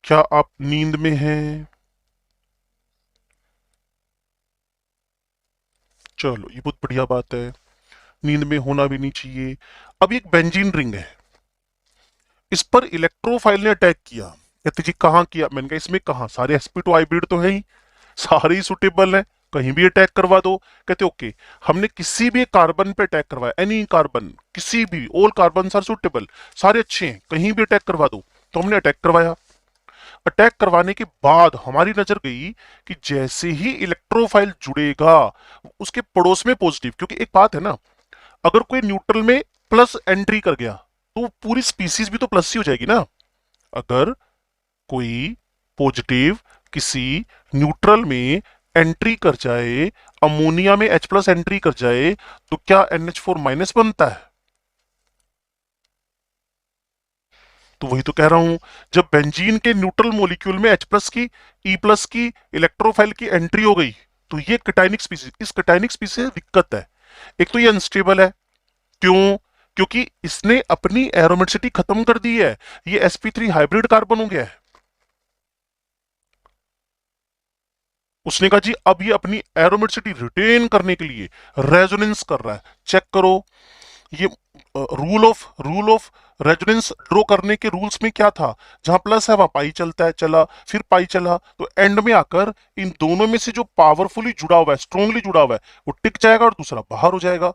[SPEAKER 1] क्या आप नींद में हैं? चलो ये बहुत बढ़िया बात है, नींद में होना भी नहीं चाहिए। अब एक बेंजीन रिंग है, इस पर इलेक्ट्रोफाइल ने अटैक किया। कहते जी कहाँ किया? मैंने कहा इसमें कहाँ, सारे sp2 हाइब्रिड तो है ही, सारे ही सुटेबल हैं, कहीं भी अटैक करवा दो। कहते ओके, हमने किसी भी कार्बन पे अटैक करवाया, एनी कार्बन, किसी भी, ऑल कार्बन आर सुटेबल, सारे अच्छे हैं, कहीं भी अटैक करवा दो। तो हमने अटैक करवाया। अटैक करवाने के बाद हमारी नजर गई कि जैसे ही इलेक्ट्रोफाइल जुड़ेगा उसके पड़ोस में पॉजिटिव, क्योंकि एक बात है ना, अगर कोई न्यूट्रल में प्लस एंट्री कर गया तो पूरी स्पीसीज भी तो प्लस ही हो जाएगी ना। अगर कोई पॉजिटिव किसी न्यूट्रल में एंट्री कर जाए, अमोनिया में H प्लस एंट्री कर जाए, तो क्या NH4 माइनस बनता है? तो वही तो कह रहा हूं, जब बेंजीन के न्यूट्रल मॉलिक्यूल में H प्लस की, E प्लस की इलेक्ट्रोफाइल की एंट्री हो गई, तो ये कटायनिक स्पीसीज, इस कटायनिक स्पीसीज दिक्कत है। एक तो ये अनस्टेबल है, क्यों? क्योंकि इसने अपनी एरोमेटिसिटी खत्म कर दी है, ये sp3 हाइब्रिड कार्बन हो गया है। उसने कहा जी अब ये अपनी एरोमेटिसिटी रिटेन करने के लिए रेजोनेंस कर रहा है। चेक करो, ये रूल ऑफ रेजोनेंस ड्रॉ करने के रूल्स में क्या था? जहां प्लस है वहां पाई चलता है, चला, फिर पाई चला, तो एंड में आकर इन दोनों में से जो पावरफुली जुड़ा हुआ है, स्ट्रोंगली जुड़ा हुआ है, वो टिक जाएगा और दूसरा बाहर हो जाएगा।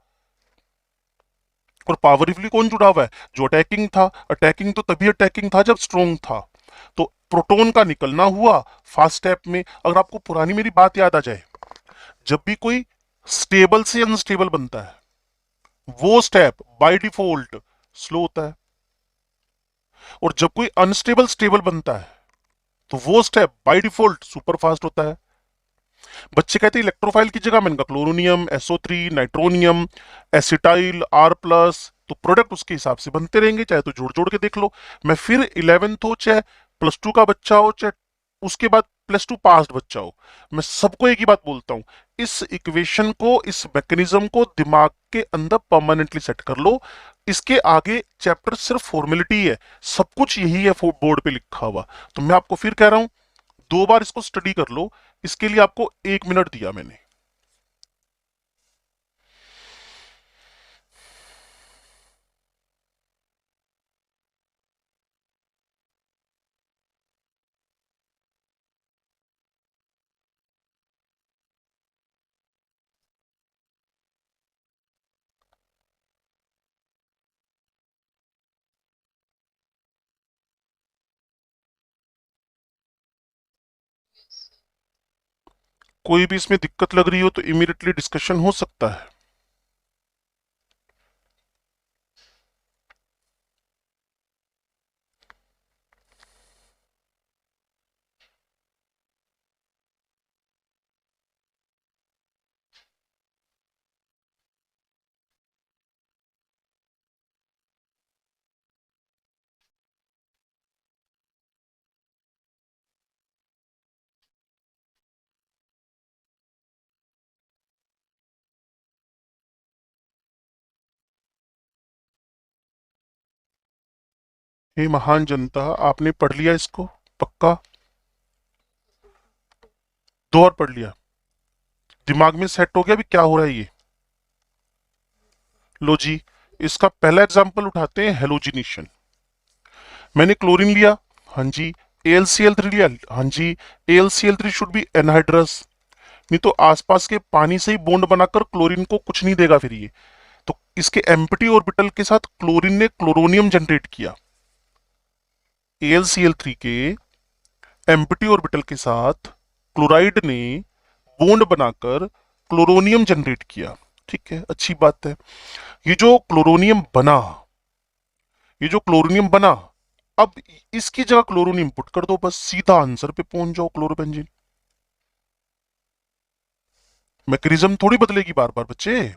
[SPEAKER 1] और पावरफुली कौन जुड़ा हुआ है? जो अटैकिंग था। अटैकिंग तो तभी अटैकिंग था जब स्ट्रोंग था। तो प्रोटॉन का निकलना हुआ फास्ट स्टेप में। अगर आपको पुरानी मेरी बात याद आ जाए, जब भी कोई स्टेबल से अनस्टेबल बनता है, वो स्टेप बाय डिफॉल्ट स्लो होता है, और जब कोई अनस्टेबल स्टेबल बनता है तो वो step by default super fast होता है। बच्चे कहते हैं इलेक्ट्रोफाइल की जगह, मैंने कहा chloronium, SO3, nitronium, acetyl, R plus, तो प्रोडक्ट उसके हिसाब से बनते रहेंगे, चाहे तो जोड़ जोड़ के देख लो। मैं फिर 11th हो, चाहे +2 का बच्चा हो, चाहे उसके बाद +2 पास्ड बच्चा हो, मैं सबको एक ही बात बोलता हूं, इस इक्वेशन को, इस मैकेनिज्म को दिमाग के अंदर परमानेंटली सेट कर लो। इसके आगे चैप्टर सिर्फ फॉर्मेलिटी है, सब कुछ यही है बोर्ड पे लिखा हुआ। तो मैं आपको फिर कह रहा हूं, 2 बार इसको स्टडी कर लो। इसके लिए आपको 1 मिनट दिया मैंने। कोई भी इसमें दिक्कत लग रही हो तो इमीडिएटली डिस्कशन हो सकता है। हे महान जनता, आपने पढ़ लिया इसको? पक्का? दो और पढ़ लिया, दिमाग में सेट हो गया भी क्या हो रहा है ये। लो जी, इसका पहला एग्जांपल उठाते हैं, हेलोजिनेशन। मैंने क्लोरीन लिया, हाँ जी, AlCl3 लिया, हाँ जी, AlCl3 शुड बी एनहाइड्रस, नहीं तो आसपास के पानी से ही बॉन्ड बनाकर क्लोरीन को कुछ नहीं देगा फिर ये। तो इसके एम्प्टी ऑर्बिटल के साथ क्लोरीन ने क्लोरोनियम जनरेट किया, AlCl3 के एम्प्टी ऑर्बिटल के साथ क्लोराइड ने बॉन्ड बनाकर क्लोरोनियम जनरेट किया। ठीक है, अच्छी बात है। ये जो क्लोरोनियम बना, ये जो क्लोरोनियम बना, अब इसकी जगह क्लोरीन इंपुट कर दो, बस सीधा आंसर पे पहुंच जाओ, क्लोरोबेंजीन। मैकेनिज्म थोड़ी बदलेगी बार बार बच्चे।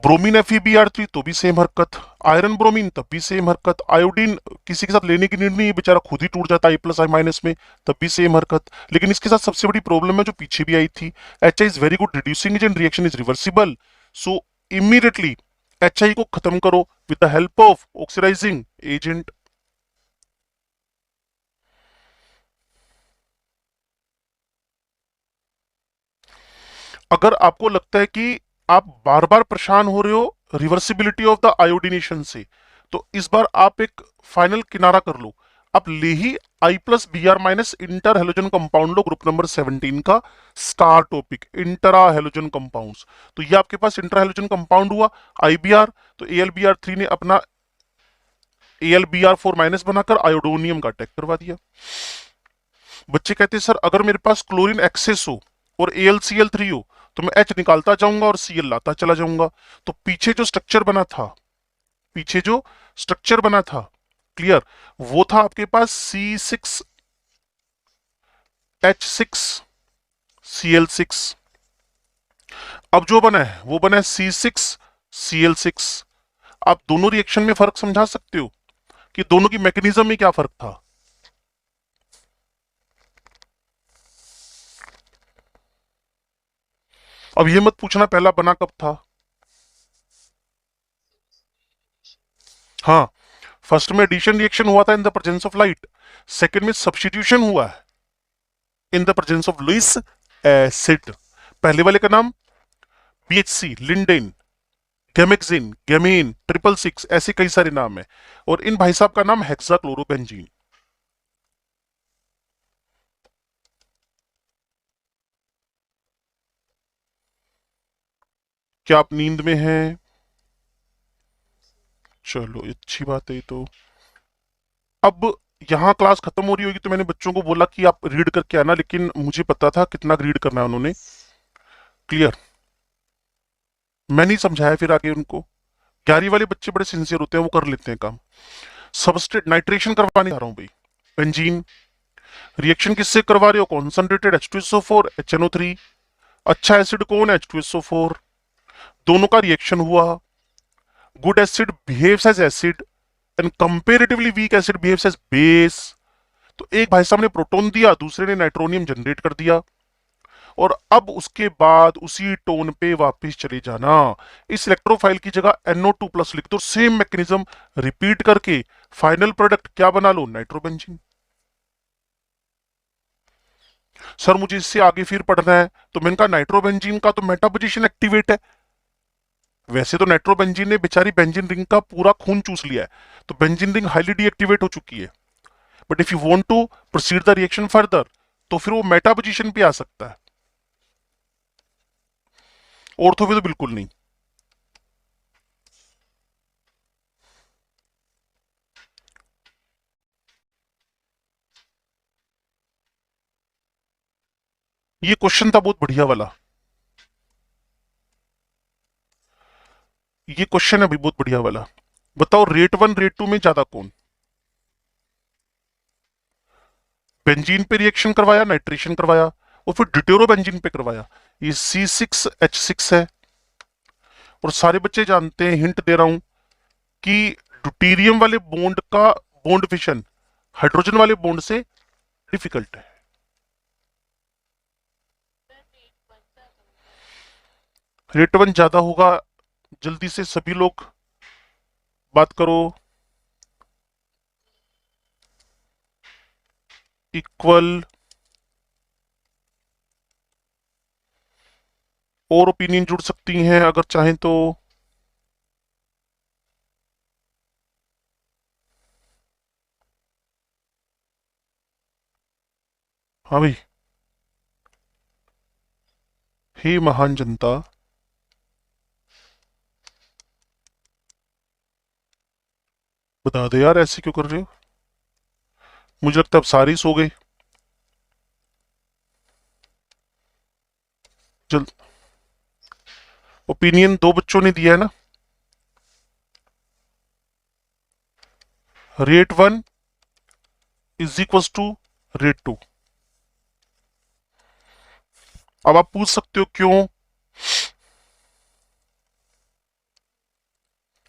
[SPEAKER 1] ब्रोमीन FeBr3 तो भी सेम हरकत, आयरन ब्रोमीन तब भी सेम हरकत, आयोडीन किसी के साथ लेने की नीड नहीं है, बेचारा खुद ही टूट जाता है I+I- में, तब भी सेम हरकत। लेकिन इसके साथ सबसे बड़ी प्रॉब्लम है जो पीछे भी आई थी, HI is very good reducing agent, reaction is reversible, so immediately HI को खत्म करो with the help of oxidising agent. अगर आपको लगता है कि आप बार बार परेशान हो रहे हो रिवर्सिबिलिटी ऑफ द आयोडीनेशन से, तो इस बार आप एक फाइनल किनारा कर लो, आप ले ही I+Br- इंटर हेलोजन कंपाउंड लो, ग्रुप नंबर 17 का star topic, intra halogen compounds. तो ये आपके पास इंटर हेलोजन कंपाउंड हुआ IBr, तो AlBr3 ने अपना AlBr4- बनाकर आयोडोनियम का अटैक करवा दिया। बच्चे कहते हैं सर अगर मेरे पास क्लोरीन एक्सेस हो और AlCl3 हो तो मैं H निकालता जाऊंगा और Cl लाता चला जाऊंगा, तो पीछे जो स्ट्रक्चर बना था, पीछे जो स्ट्रक्चर बना था, क्लियर, वो था आपके पास C6H6Cl6। अब जो बना है वो बना है C6Cl6। आप दोनों रिएक्शन में फर्क समझा सकते हो कि दोनों की मैकेनिज्म में क्या फर्क था। अब ये मत पूछना पहला बना कब था। हाँ, फर्स्ट में एडिशन रिएक्शन हुआ था इन the presence of light, second में सब्स्टिट्यूशन हुआ है in the presence of Lewis acid. पहले वाले का नाम BHC, लिंडेन, गैमेक्सिन, गैमीन, 666, ऐसे कई सारे नाम है, और इन भाई साहब का नाम हेक्साक्लोरोबेंजीन। क्या आप नींद में हैं? चलो अच्छी बात है। तो अब यहाँ क्लास खत्म हो रही होगी तो मैंने बच्चों को बोला कि आप रीड करके आना, लेकिन मुझे पता था कितना रीड करना है उन्होंने, क्लियर, मैं नहीं समझाया फिर आगे उनको। 11वीं वाले बच्चे बड़े सिंसियर होते हैं, वो कर लेते हैं काम। सबस्ट्रेट नाइट्रेशन करवाने जा रहा हूं भाई, बेंजीन। रिएक्शन किससे करवा रहे हो? Concentrated H2SO4 HNO3। अच्छा एसिड कौन है? H2SO4। दोनों का रिएक्शन हुआ, good acid behaves as acid and comparatively weak acid behaves as base. तो एक भाई साहब ने प्रोटॉन दिया, दूसरे ने नाइट्रोनियम जनरेट कर दिया, और अब उसके बाद उसी टोन पे वापस चले जाना, इस इलेक्ट्रोफाइल की जगह NO2+ लिख दो, सेम मैकेनिज्म रिपीट करके फाइनल प्रोडक्ट क्या बना लो? नाइट्रोबेंजीन। सर मुझे इससे आगे फिर पढ़ना है, तो मैंने कहा नाइट्रोबेंजीन का तो मेटा पोजीशन एक्टिवेट है, वैसे तो नाइट्रोबेंजीन ने बेचारी बेंजीन रिंग का पूरा खून चूस लिया है, तो बेंजीन रिंग हाईली डीएक्टिवेट हो चुकी है, but if you want to proceed the reaction further तो फिर वो मेटा पोजीशन पे आ सकता है, ऑर्थो पे तो बिल्कुल नहीं। ये क्वेश्चन था बहुत बढ़िया वाला, ये क्वेश्चन है अभी बहुत बढ़िया वाला। बताओ रेट 1 रेट 2 में ज्यादा कौन? बेंजीन पे रिएक्शन करवाया, नाइट्रेशन करवाया, और फिर ड्यूटेरो बेंजीन पे करवाया। ये C6H6 है, और सारे बच्चे जानते हैं, हिंट दे रहा हूं, कि ड्यूटेरियम वाले बॉन्ड का बॉन्ड फिशन हाइड्रोजन वाले बॉन्ड से डिफिकल्ट है। रेट 1 ज्यादा होगा, जल्दी से सभी लोग बात करो। इक्वल और ओपिनियन जुड़ सकती हैं अगर चाहें तो। हाँ भाई। हे महान जनता, बता दे यार ऐसे क्यों कर रहे हो। मुझे लगता है अब सारी सो गई। जल्द। ओपिनियन दो बच्चों ने दिया है ना। Rate 1 is equal to rate 2। अब आप पूछ सकते हो क्यों।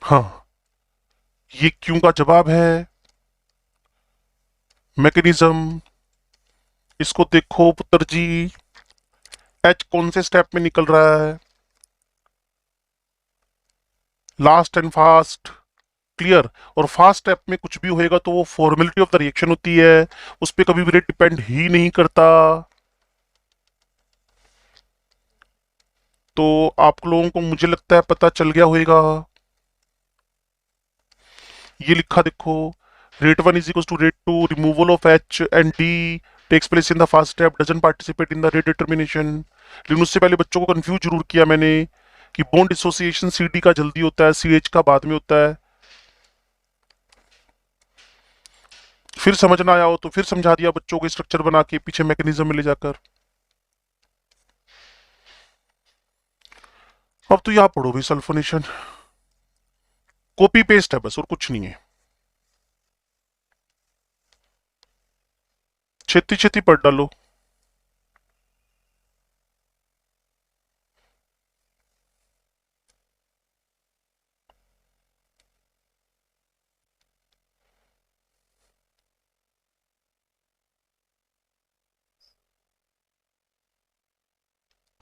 [SPEAKER 1] हाँ, ये क्यों का जवाब है मैकेनिज्म। इसको देखो पुत्र जी, एच कौन से स्टेप में निकल रहा है, लास्ट एंड फास्ट। क्लियर। और फास्ट स्टेप में कुछ भी होएगा तो वो फॉर्मेलिटी ऑफ द रिएक्शन होती है, उस पर कभी भी रेट डिपेंड ही नहीं करता। तो आप लोगों को मुझे लगता है पता चल गया होगा। ये लिखा देखो, rate 1 is equal to rate 2, removal of H and D takes place in the first step, doesn't participate in the rate determination. लेकिन उससे पहले बच्चों को कंफ्यूज जरूर किया मैंने कि बॉन्ड डिसोसिएशन सी डी का जल्दी होता है, सी एच का बाद में होता है। फिर समझ ना आया हो तो फिर समझा दिया बच्चों को स्ट्रक्चर बना के पीछे मैकेनिज्म में ले जाकर। अब तो यहां पढ़ो भी सल्फोनेशन, कॉपी पेस्ट है बस और कुछ नहीं है। छेती छेती पढ़ डालो।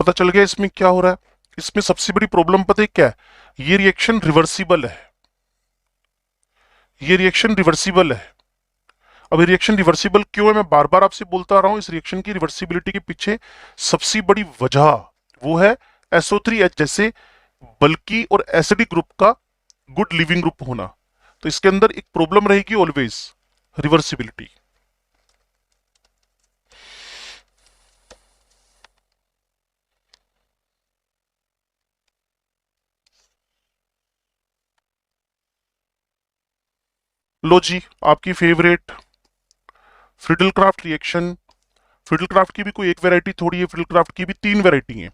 [SPEAKER 1] पता चल गया इसमें क्या हो रहा है। इसमें सबसे बड़ी प्रॉब्लम पता है क्या है, ये रिएक्शन रिवर्सिबल है। ये रिएक्शन रिवर्सिबल है। अब ये रिएक्शन रिवर्सिबल क्यों है, मैं बार बार आपसे बोलता रहा हूं। इस रिएक्शन की रिवर्सिबिलिटी के पीछे सबसे बड़ी वजह वो है SO3H जैसे बल्कि और एसिडिक ग्रुप का गुड लिविंग ग्रुप होना। तो इसके अंदर एक प्रॉब्लम रहेगी ऑलवेज, रिवर्सिबिलिटी। लो जी, आपकी फेवरेट फ्रिडल-क्राफ्ट रिएक्शन। फ्रिडल-क्राफ्ट की भी कोई एक वैरायटी थोड़ी है, फ्रिडल-क्राफ्ट की भी 3 वैरायटी है।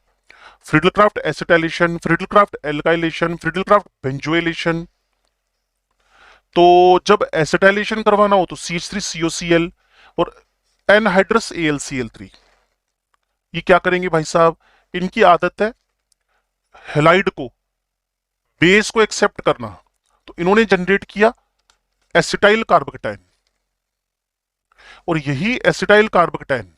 [SPEAKER 1] Friedel-craft acetylation, Friedel-craft alkylation, Friedel-craft benzoylation. तो जब एसिटाइलेशन करवाना हो तो CH3COCl और एनहाइड्रस AlCl3। ये क्या करेंगे भाई साहब, इनकी आदत है हेलाइड को, बेस को एक्सेप्ट करना। तो इन्होंने जनरेट किया एसिटाइल कार्बोकेटाइन, और यही एसिटाइल कार्बोकेटाइन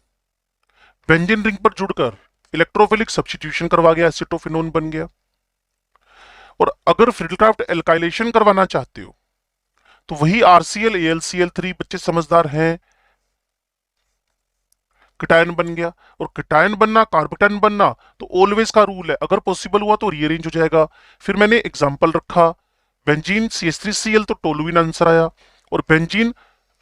[SPEAKER 1] बेंजीन रिंग पर जुड़कर इलेक्ट्रोफिलिक सब्स्टिट्यूशन करवा गया, एसिटोफिनोन बन गया। और अगर फ्रिडल-क्राफ्ट एल्काइलेशन करवाना चाहते हो तो वही RCl AlCl3, बच्चे समझदार हैं, कीटायन बन गया। और कीटायन बनना, कार्बोकेटायन बनना तो ऑलवेज का रूल है, अगर पॉसिबल हुआ तो रीअरेंज हो जाएगा। फिर मैंने एग्जांपल रखा, बेंजीन CH3Cl तो टोलुइन आंसर आया, और बेंजीन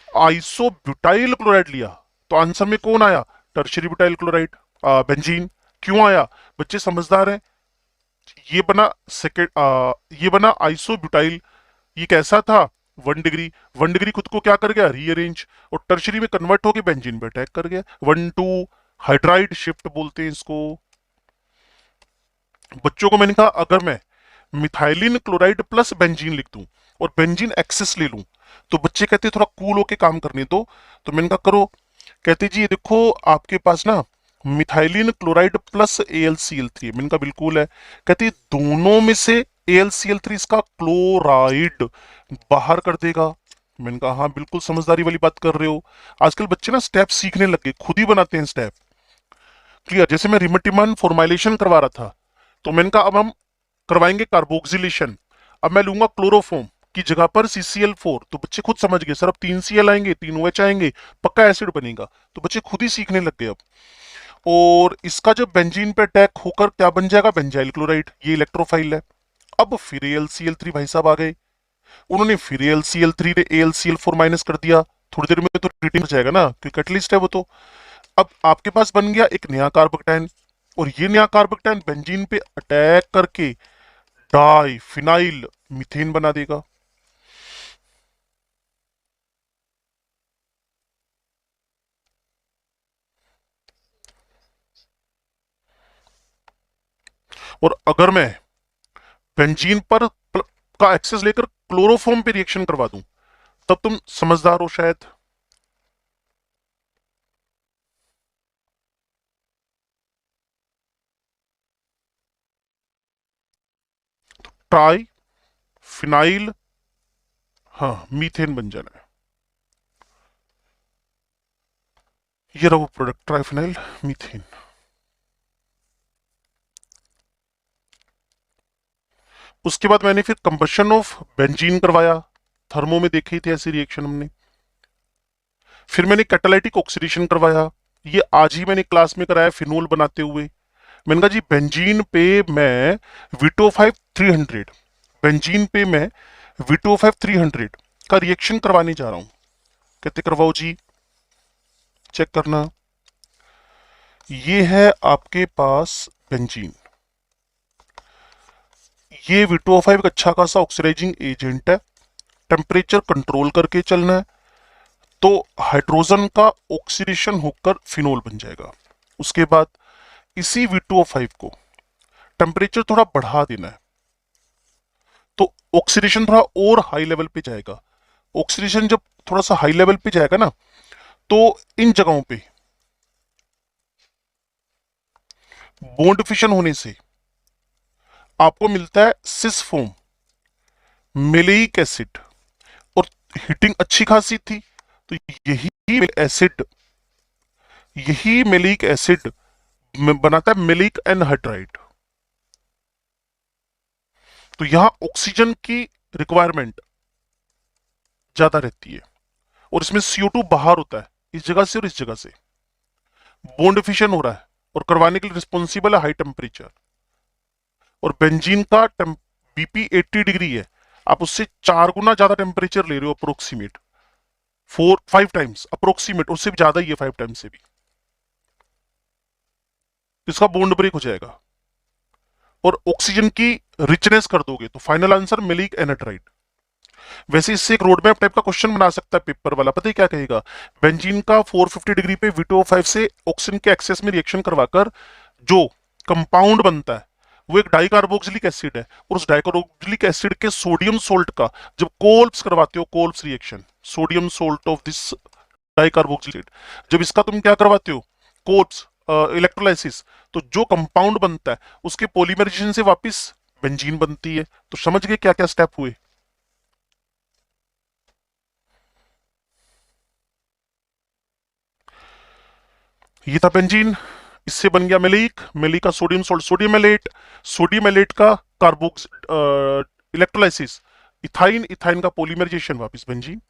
[SPEAKER 1] आइसोब्यूटाइल क्लोराइड लिया तो आंसर में कौन आया, टर्शियरी ब्यूटाइल क्लोराइड, बेंजीन। क्यों आया, बच्चे समझदार हैं। ये बना सेकेंड, ये बना आइसोब्यूटाइल। ये कैसा था, 1 डिग्री। 1 डिग्री खुद को क्या कर गया, रीअरेंज, और टर्शरी में कन्वर्ट होकर बेंजीन पे अटैक कर गया। 1 2 हाइड्राइड शिफ्ट बोलते हैं इसको। बच्चों को मैंने कहा अगर मैं मिथाइलिन क्लोराइड प्लस बेंजीन लिख दूं और बेंजीन एक्सेस ले लूं तो बच्चे कहते थोड़ा कूल होके काम करने दो। तो मैंने कहा करो। कहते जी ये देखो आपके पास ना मिथाइलिन क्लोराइड प्लस AlCl3, मैंने कहा बिल्कुल है। कहते दोनों में से AlCl3 इसका क्लोराइड बाहर कर देगा। मैंने कहा हाँ बिल्कुल समझदारी वाली बात कर रहे हो। आजकल बच्चे ना स्टेप सीखने लग गए, खुद ही बनाते हैं स्टेप। क्लियर। जैसे मैं रिमेटिमन फॉर्माइलेशन करवा रहा था तो मैंने कहा अब हम करवाएंगे कार्बोक्सिलेशन। अब मैं लूंगा क्लोरोफॉर्म की जगह पर CCl4। तो बच्चे खुद समझ गए सर अब 3 Cl आएंगे, 3 OH आएंगे, पक्का एसिड बनेगा। तो बच्चे खुद ही सीखने लग गए अब। और इसका जब बेंजीन पे अटैक होकर क्या बन जाएगा, बेंजाइल क्लोराइड, ये इलेक्ट्रोफाइल है। अब फिर AlCl3 भाई साहब आ गए, उन्होंने फिर AlCl3 ने AlCl4 माइनस कर दिया, थोड़ी देर में तो रिटर्न हो जाएगा ना, क्योंकि कैटलिस्ट है वो तो। अब आपके पास बन गया एक नया कार्बोकेटाइन, और ये नया कार्बोकेटाइन बेंजीन पे अटैक करके डाई फिनाइल मीथेन बना देगा। और अगर मैं बेंजीन पर का एक्सेस लेकर क्लोरोफॉर्म पे रिएक्शन करवा दूं, तब तुम समझदार हो शायद। ट्राई फिनाइल, हाँ मीथेन बन जाना है। ये रहा वो प्रोडक्ट, ट्राइफिनाइल मीथेन। उसके बाद मैंने फिर कंबशन ऑफ बेंजीन करवाया, थर्मो में देखी थी ऐसी रिएक्शन हमने। फिर मैंने कैटालाइटिक ऑक्सीडेशन करवाया, ये आज ही मैंने क्लास में कराया फिनोल बनाते हुए। मैंने कहा जी बेंजीन पे मैं विटो 300, बेंजीन पे मैं विटो 300 का रिएक्शन करवाने जा रहा हूं। कहते करवाओ जी, चेक करना। ये है आपके पास बेंजीन, ये विटो 5 एक अच्छा खासा ऑक्सीडाइजिंग एजेंट है, टेम्परेचर कंट्रोल करके चलना है, तो हाइड्रोजन का ऑक्सीडेशन होकर फिनोल बन जाएगा। उसके बाद इसी विटो 5 को टेम्परेचर थोड़ा बढ़ा देना है, तो ऑक्सीडेशन थोड़ा और हाई लेवल पे जाएगा। ऑक्सीडेशन जब थोड़ा सा हाई लेवल पे जाएगा ना, तो इन जगहों पे बॉन्ड फिशन होने से आपको मिलता है सिस फॉर्म, मेलेइक एसिड, और हीटिंग अच्छी खासी थी, तो यही एसिड, यही मेलिक एसिड बनाता है मेलिक एनहाइड्राइड। तो यहां ऑक्सीजन की रिक्वायरमेंट ज्यादा रहती है, और इसमें CO2 बाहर होता है, इस जगह से और इस जगह से बॉन्ड फिशन हो रहा है, और करवाने के लिए रिस्पॉन्सिबल है हाई टेम्परेचर। और बेंजीन का BP 80 डिग्री है, आप उससे 4 गुना ज्यादा टेम्परेचर ले रहे हो, अप्रोक्सीमेट 4-5 टाइम्स, अप्रोक्सीमेट उससे भी ज्यादा ही है, 5 टाइम्स से भी। इसका बॉन्ड ब्रेक हो जाएगा और ऑक्सीजन की रिचनेस कर दोगे, तो फाइनल आंसर मेलिक एनाइड्राइड। वैसे इससे एक रोड मैप टाइप का क्वेश्चन बना सकता है पेपर वाला, पता है क्या कहेगा, बेंजीन का 450 डिग्री पे विटो 5 से ऑक्सीजन के एक्सेस में रिएक्शन करवाकर जो कंपाउंड बनता है वो एक डाइकार्बोक्सिलिक एसिड है, और उस डाइकार्बोक्सिलिक एसिड के सोडियम सोल्ट का जब कोल्प्स करवाते हो, Kolbe's reaction, sodium salt of this dicarboxylate, जब इसका तुम क्या करवाते हो, कोल्प्स इलेक्ट्रोलाइसिस, तो जो कंपाउंड बनता है उसके पॉलीमराइजेशन से वापस बेंजीन बनती है। तो समझ गए क्या क्या स्टेप हुए। ये था बेंजीन, इससे बन गया मेलिक, मेलिक का sodium salt sodium AILET, sodium AILET का कार्बोक्स इलेक्ट्रोलाइसिस, इथाइन, इथाइन का पॉलीमराइजेशन, वापस बेंजीन।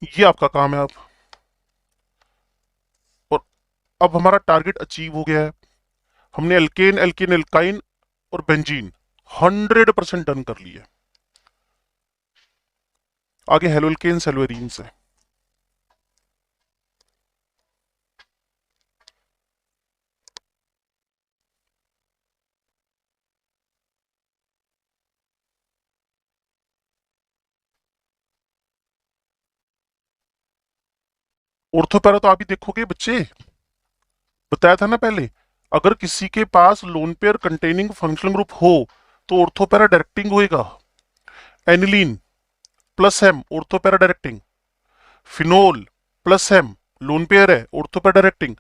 [SPEAKER 1] ये आपका काम है अब। और अब हमारा टारगेट अचीव हो गया है, हमने एल्केन, एल्केन, एल्काइन और बेंजीन 100% डन कर लिया। आगे हेलोल्केन्स, हेलोएरीन्स है। ऑर्थो पैरा तो आप ही देखोगे बच्चे, बताया था ना पहले, अगर किसी के पास lone pair containing functional group हो तो ऑर्थो पैरा डायरेक्टिंग होएगा। Aniline plus M ortho para directing, phenol plus M lone pair है ortho para directing,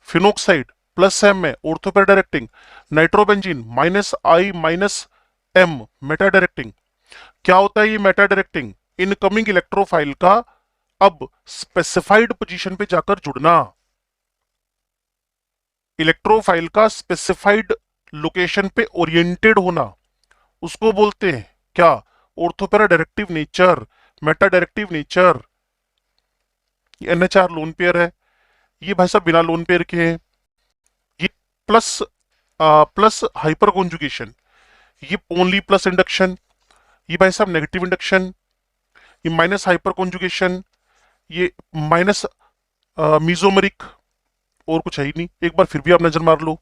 [SPEAKER 1] phenoxide plus M है ortho para directing, nitrobenzene -I-M meta directing. क्या होता है ये Meta directing, incoming electrophile का अब specified position पे जाकर जुड़ना, इलेक्ट्रोफाइल का स्पेसिफाइड लोकेशन पे ओरिएंटेड होना, उसको बोलते हैं क्या? Ortho para directive nature, Meta directive nature. ये एनएचआर लोन पेयर है, ये भाई साहब बिना लोन पेयर के हैं। ये प्लस प्लस हाइपर कॉन्जुगेशन, ये ओनली प्लस इंडक्शन। ये भाई साहब नेगेटिव इंडक्शन, ये माइनस हाइपर कॉन्जुगेशन, ये माइनस मीजोमेरिक। और कुछ है ही नहीं, एक बार फिर भी आप नजर मार लो।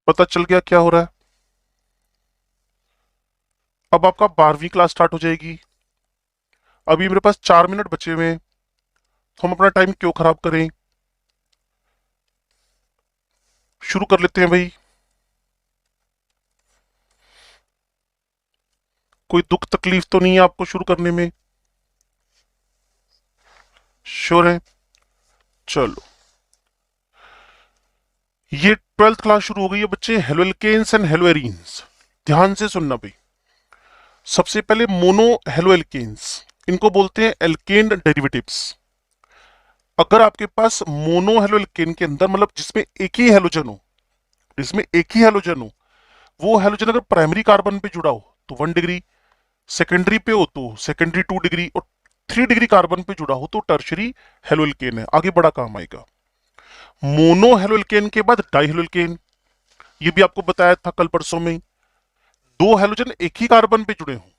[SPEAKER 1] पता चल गया क्या हो रहा है? अब आपका 12वीं क्लास स्टार्ट हो जाएगी। अभी मेरे पास 4 मिनट बचे हुए हैं, तो हम अपना टाइम क्यों खराब करें? शुरू कर लेते हैं भाई। कोई दुख तकलीफ तो नहीं है आपको शुरू करने में? श्योर है? चलो, ये 12th क्लास शुरू हो गई है बच्चे। Halo alkanes and halo arenes, ध्यान से सुनना भाई। सबसे पहले मोनो हेलो एल्केन्स, इनको बोलते हैं एल्केन डेरिवेटिव्स। अगर आपके पास मोनो हेलो एल्केन के अंदर, मतलब जिसमें एक ही हेलोजन हो, जिसमें एक ही हेलोजन हो, वो हेलोजन अगर प्राइमरी कार्बन पे जुड़ा हो तो 1 डिग्री, सेकेंडरी पे हो तो सेकेंडरी 2 डिग्री, और 3 डिग्री कार्बन पे जुड़ा हो तो टर्शरी हेलो एल्केन है। आगे बड़ा काम आएगा। मोनो हेलो एल्केन के बाद डाई हेलो एल्केन, ये भी आपको बताया था कल परसों में। दो हेलोजन एक ही कार्बन पे जुड़े हों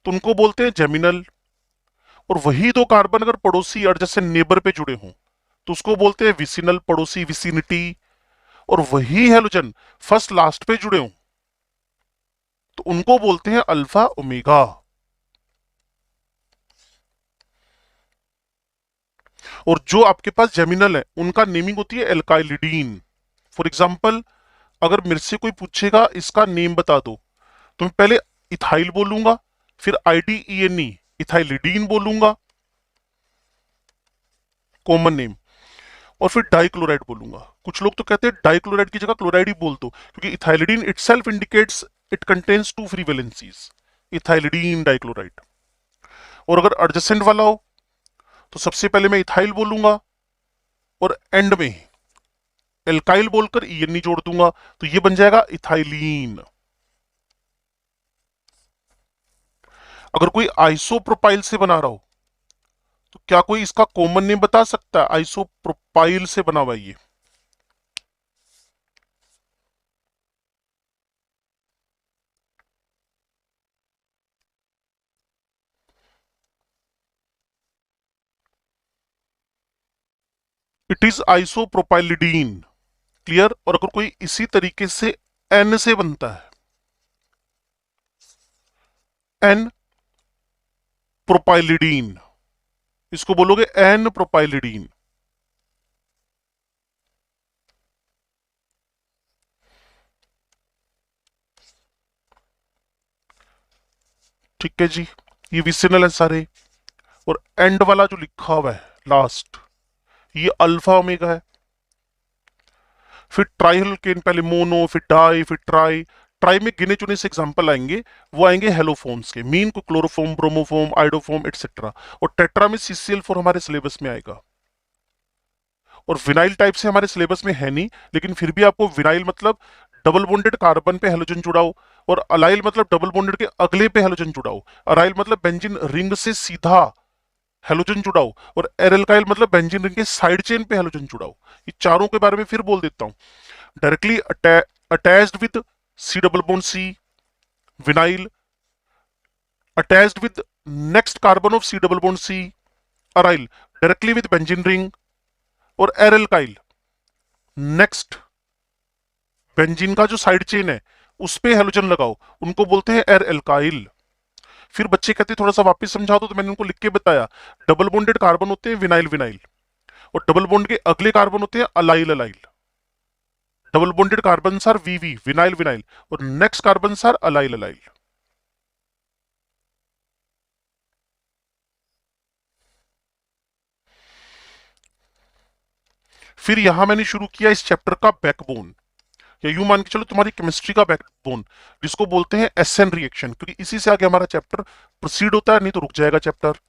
[SPEAKER 1] तो उनको बोलते हैं जेमिनल। और वही दो कार्बन अगर पड़ोसी और जैसे नेबर पे जुड़े हों तो उसको बोलते हैं विसिनल, पड़ोसी, विसिनिटी। और वही हेलोजन फर्स्ट लास्ट पे जुड़े हों तो उनको बोलते हैं अल्फा ओमेगा। और जो आपके पास जेमिनल है उनका नेमिंग होती है एल्काइलिडीन। फॉर एग्जाम्पल, अगर मेरे से कोई पूछेगा इसका नेम बता दो, तो मैं पहले इथाइल बोलूंगा, फिर IDENE इथाइलिडीन बोलूंगा, कॉमन नेम, और फिर डाइक्लोराइड बोलूंगा। कुछ लोग तो कहते हैं डाइक्लोराइड की जगह क्लोराइड ही बोल दो, क्योंकि ethylidene itself indicates it contains 2 free valencies, ethylidene dichloride. और अगर एडजेसेंट वाला हो तो सबसे पहले मैं इथाइल बोलूंगा और एंड में एल्काइल बोलकर ENE जोड़ दूंगा, तो ये बन जाएगा इथाइलीन। अगर कोई आइसोप्रोपाइल से बना रहा हो तो क्या कोई इसका कॉमन नेम बता सकता है? आइसोप्रोपाइल से बना हुआ ये। It is isopropylidene. क्लियर? और अगर कोई इसी तरीके से N से बनता है, एन प्रोपाइलिडीन, इसको बोलोगे एन प्रोपाइलिडीन। ठीक है जी, ये विसिनल है सारे। और एंड वाला जो लिखा हुआ है लास्ट, ये अल्फा ओमेगा है। फिर ट्राइहल्केन, पहले मोनो, फिर डाई, फिर ट्राई। ट्राई में गिने चुने से एग्जांपल आएंगे, वो आएंगे हेलोफोन्स के, मीन को क्लोरोफोम, ब्रोमोफोम, आइडोफोम एटसेट्रा। और टेट्रा में CCl4 हमारे सिलेबस में आएगा। और विनाइल टाइप से हमारे सिलेबस में है नहीं, लेकिन फिर भी आपको विनाइल मतलब डबल बॉन्डेड कार्बन पे हेलोजन जुड़ा हो, और अलाइल मतलब डबल बॉन्डेड के अगले पे हेलोजन जुड़ा हो, अराइल मतलब बेंजीन रिंग से सीधा हेलोजन जुड़ा हो, और एरल्काइल मतलब बेंजीन रिंग के साइड चेन पे हेलोजन जुड़ा हो। ये चारों के बारे में फिर बोल देता हूं। Directly attached with C double bond C, vinyl attached with next carbon of C double bond C, aryl directly with benzene ring, और एरल्काइल नेक्स्ट बेंजीन का जो साइड चेन है उस पे हेलोजन लगाओ, उनको बोलते हैं एर एल्काइल। फिर बच्चे कहते थोड़ा सा वापस समझा दो, तो मैंने उनको लिख के बताया। डबल बॉन्डेड कार्बन होते हैं विनाइल विनाइल, और डबल बॉन्ड के अगले कार्बन होते हैं allyl allyl. Double bonded carbon are VV vinyl vinyl, और next carbon are allyl allyl. फिर यहां मैंने शुरू किया इस चैप्टर का बैकबोन, या यूं मान के चलो तुम्हारी केमिस्ट्री का बैकबोन, जिसको बोलते हैं एसएन रिएक्शन, क्योंकि इसी से आगे हमारा चैप्टर प्रोसीड होता है, नहीं तो रुक जाएगा चैप्टर।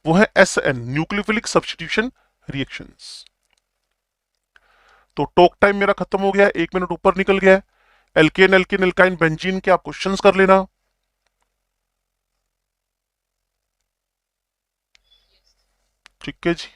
[SPEAKER 1] वो है एसएन, न्यूक्लियोफिलिक सब्स्टिट्यूशन रिएक्शंस। तो टॉक टाइम मेरा खत्म हो गया, 1 मिनट ऊपर निकल गया। एल्केन एल्केन एल्काइन बेंजीन के आप क्वेश्चंस कर लेना। ठीक है जी।